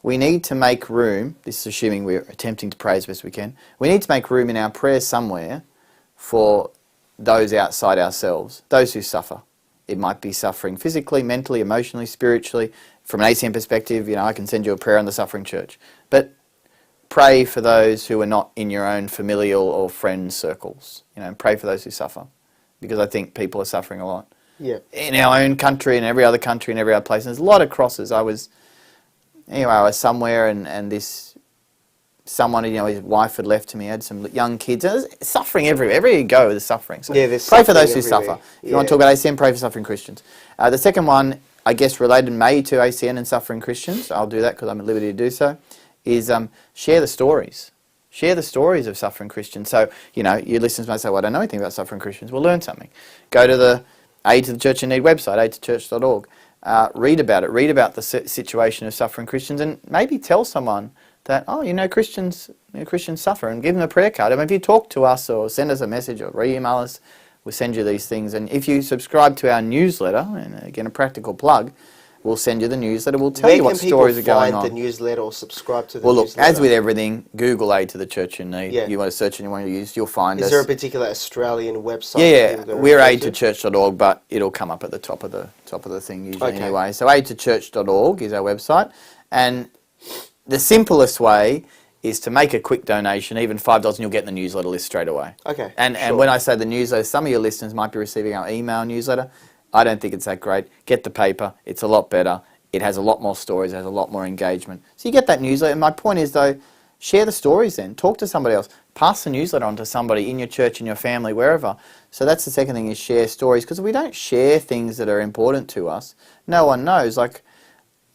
we need to make room, this is assuming we're attempting to pray as best we can, we need to make room in our prayers somewhere for those outside ourselves, those who suffer. It might be suffering physically, mentally, emotionally, spiritually. From an ACN perspective, I can send you a prayer on the suffering church. But pray for those who are not in your own familial or friend circles. Pray for those who suffer. Because I think people are suffering a lot. Yeah. In our own country, in every other country, in every other place. And there's a lot of crosses. I was somewhere and someone, his wife had left him. He had some young kids. There's suffering everywhere. Everywhere you go, there's suffering. So there's pray for those who everywhere. suffer. If you want to talk about ACN, pray for suffering Christians. The second one, I guess related maybe to ACN and suffering Christians, I'll do that because I'm at liberty to do so, is share the stories. Share the stories of suffering Christians. So, your listeners may say, well, I don't know anything about suffering Christians. Well, learn something. Go to the Aid to the Church in Need website, aidtochurch.org. Read about it. Read about the situation of suffering Christians and maybe tell someone that, Christians suffer and give them a prayer card. I mean, if you talk to us or send us a message or re-email us, we'll send you these things. And if you subscribe to our newsletter, and again, a practical plug, we'll send you the newsletter. We'll tell you what stories are going on. Where can people find the newsletter or subscribe to the newsletter? Well, look, newsletter? as with everything, Google Aid to the Church in Need. Yeah. You want to search and you want to use, you'll find us. Is there a particular Australian website? Yeah, we're aidtochurch.org, but it'll come up at the top of the thing usually anyway. So aidtochurch.org is our website. And the simplest way is to make a quick donation, even $5, and you'll get in the newsletter list straight away. Okay. And when I say the newsletter, some of your listeners might be receiving our email newsletter. I don't think it's that great. Get the paper. It's a lot better. It has a lot more stories. It has a lot more engagement. So you get that newsletter. And my point is, though, share the stories then. Talk to somebody else. Pass the newsletter on to somebody in your church, in your family, wherever. So that's the second thing, is share stories. Because if we don't share things that are important to us, no one knows. Like,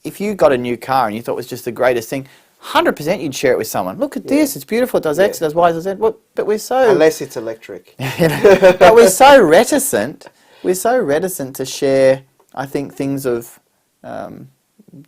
if you got a new car and you thought it was just the greatest thing, 100% you'd share it with someone. Look at this, it's beautiful, it does X, it does Y, it does Z. But we're so... Unless it's electric. But we're so reticent. We're so reticent to share, I think, things of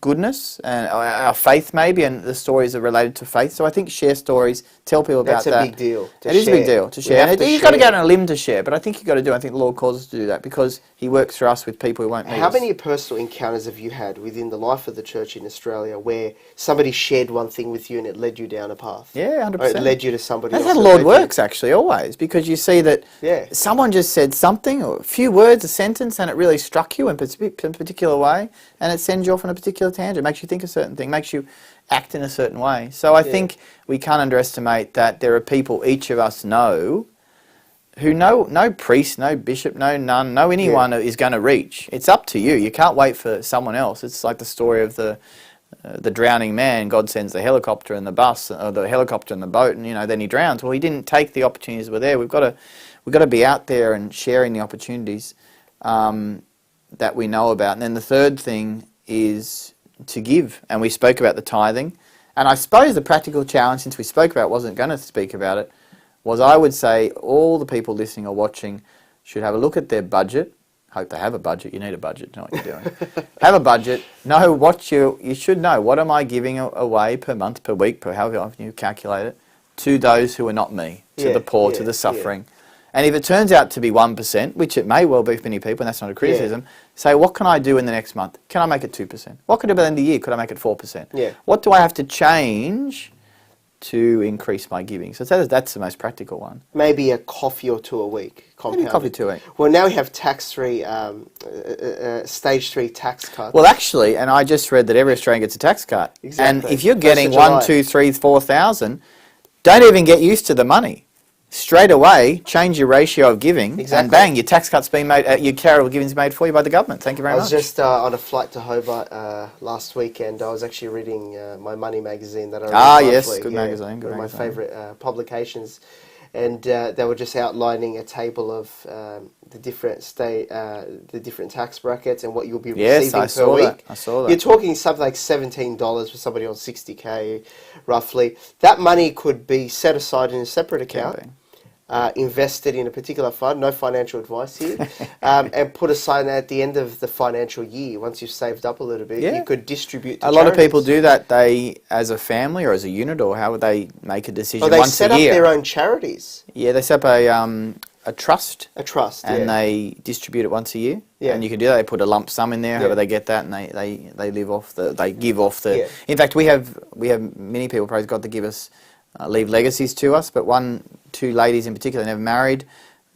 goodness and our faith maybe, and the stories are related to faith. So I think share stories, tell people about that. That's a big deal. It is a big deal to share. And you've got to go on a limb to share, but I think you've got to do. I think the Lord calls us to do that because He works through us with people who won't meet us. How many personal encounters have you had within the life of the church in Australia where somebody shared one thing with you and it led you down a path? Yeah, 100%. Or it led you to somebody else. That's how the Lord works, actually, always, because you see that someone just said something, or a few words, a sentence, and it really struck you in a particular way, and it sends you off on a particular tangent, makes you think a certain thing, makes you act in a certain way. So I think we can't underestimate that there are people each of us know who no priest, no bishop, no nun, no anyone is going to reach. It's up to you. You can't wait for someone else. It's like the story of the drowning man. God sends the helicopter and the bus, or the helicopter and the boat, and then he drowns. Well, he didn't take the opportunities that were there. We've got to be out there and sharing the opportunities that we know about. And then the third thing is to give. And we spoke about the tithing. And I suppose the practical challenge, since we spoke about it, wasn't going to speak about it, was I would say all the people listening or watching should have a look at their budget. Hope they have a budget. You need a budget to know what you're doing. Have a budget. Know what you should know. What am I giving away per month, per week, per however often you calculate it, to those who are not me, to the poor, to the suffering. And if it turns out to be 1%, which it may well be for many people, and that's not a criticism, say, what can I do in the next month? Can I make it 2%? What could I do by the end of the year? Could I make it 4%? Yeah. What do I have to change to increase my giving? So that's the most practical one. Maybe a coffee or two a week. Maybe a coffee or two a week. Well, now we have stage 3 tax cuts. Well, actually, and I just read that every Australian gets a tax cut. Exactly. And if you're getting 1, 2, 3, 4,000, don't even get used to the money. Straight away, change your ratio of giving, and bang, your tax cut's been made, your charitable giving's made for you by the government. Thank you very much. I was just on a flight to Hobart last week, and I was actually reading my Money magazine that I read monthly. Yes, good magazine. One of my favourite publications. And they were just outlining a table of the different tax brackets and what you'll be receiving per week. I saw that. You're talking something like $17 for somebody on 60K, roughly. That money could be set aside in a separate account. invested in a particular fund, no financial advice here, and put aside at the end of the financial year, once you've saved up a little bit, you could distribute to a lot of people do that. They, as a family or as a unit, or how would they make a decision once a year? They set up their own charities. Yeah, they set up a trust. A trust, and they distribute it once a year. Yeah. And you can do that. They put a lump sum in there, however they get that, and they live off they give off the. Yeah. In fact, we have many people, praise God, that give us leave legacies to us. But two ladies in particular, never married.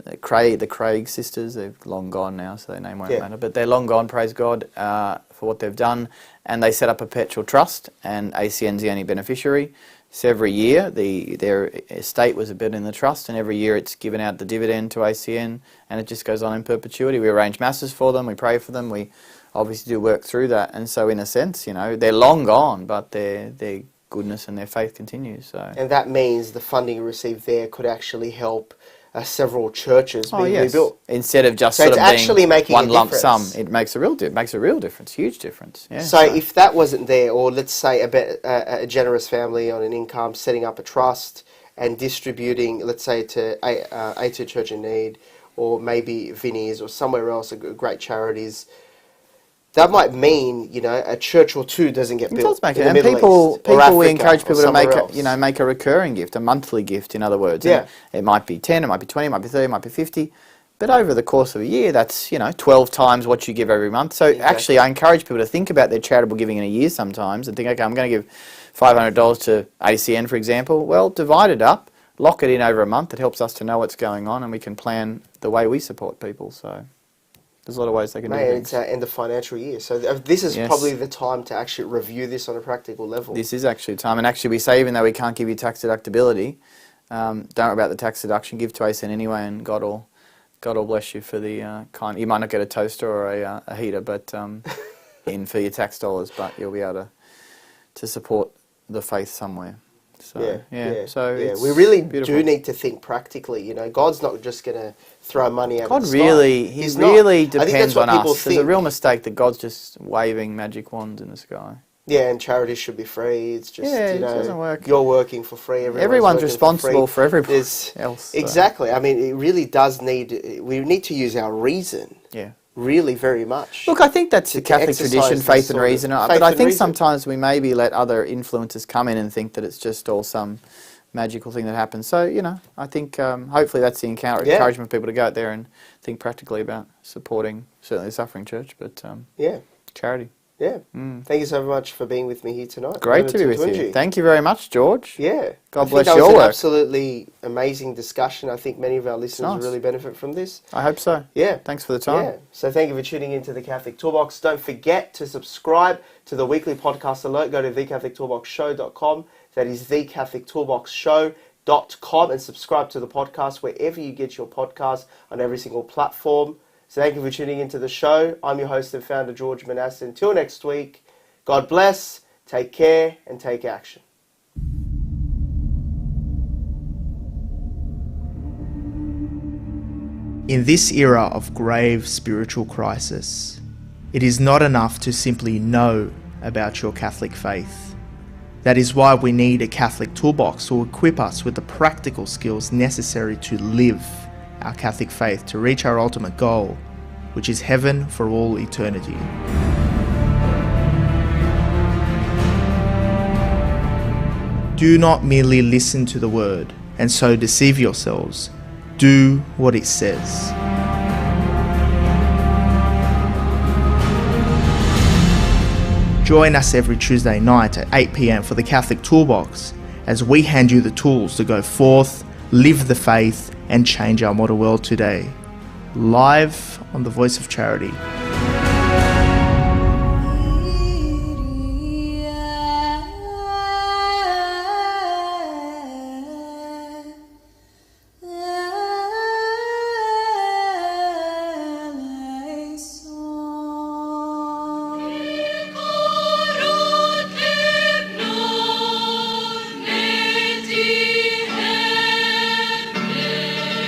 The Craig sisters, they're long gone now, so their name won't matter. But they're long gone, praise God, for what they've done. And they set up a perpetual trust, and ACN's the only beneficiary. So every year, their estate was a bit in the trust, and every year it's given out the dividend to ACN, and it just goes on in perpetuity. We arrange masses for them, we pray for them, we obviously do work through that. And so in a sense, they're long gone, but their goodness and their faith continues. So. And that means the funding received there could actually help several churches being rebuilt. Instead of just sort of being one lump sum, it makes a real difference, huge difference. Yeah, so if that wasn't there, or let's say a generous family on an income setting up a trust and distributing, let's say to A2 Church in Need, or maybe Vinnie's or somewhere else, great charities, that might mean a church or two doesn't get built. It does make it, and people we encourage people to make a recurring gift, a monthly gift, in other words. Yeah. It might be 10, it might be 20, it might be 30, it might be 50, but over the course of a year, that's 12 times what you give every month. So actually, I encourage people to think about their charitable giving in a year sometimes, and think, okay, I'm going to give $500 to ACN, for example. Well, divide it up, lock it in over a month. It helps us to know what's going on, and we can plan the way we support people. So. There's a lot of ways they can do things. It's end of financial year. So this is probably the time to actually review this on a practical level. This is actually time. And actually we say, even though we can't give you tax deductibility, don't worry about the tax deduction. Give to ACN anyway, and God will bless you for the kind. You might not get a toaster or a heater, but in for your tax dollars, but you'll be able to support the faith somewhere. So, we really do need to think practically. God's not just going to throw money at God really, He really depends on us. There's a real mistake that God's just waving magic wands in the sky. Yeah, and charities should be free. It's just, it doesn't work. You're working for free. Everyone's responsible for everybody else. So. Exactly. I mean, it really does we need to use our reason. Yeah. Really very much. Look, I think that's the Catholic tradition, faith and reason. But I think sometimes we maybe let other influences come in and think that it's just all some magical thing that happens. So, I think hopefully that's the encouragement for people to go out there and think practically about supporting certainly the suffering church, but charity. Yeah. Thank you so much for being with me here tonight. Great to be with you. Thank you very much, George. Yeah. God bless your work. That was an absolutely amazing discussion. I think many of our listeners will really benefit from this. I hope so. Yeah. Thanks for the time. Yeah. So thank you for tuning into the Catholic Toolbox. Don't forget to subscribe to the weekly podcast alert. Go to thecatholictoolboxshow.com. That is thecatholictoolboxshow.com, and subscribe to the podcast wherever you get your podcasts, on every single platform. So thank you for tuning into the show. I'm your host and founder, George Manassa. Until next week, God bless, take care, and take action. In this era of grave spiritual crisis, it is not enough to simply know about your Catholic faith. That is why we need a Catholic toolbox to equip us with the practical skills necessary to live our Catholic faith to reach our ultimate goal, which is heaven for all eternity. Do not merely listen to the word and so deceive yourselves. Do what it says. Join us every Tuesday night at 8 p.m. for the Catholic Toolbox as we hand you the tools to go forth, live the faith, and change our modern world today. Live on the Voice of Charity.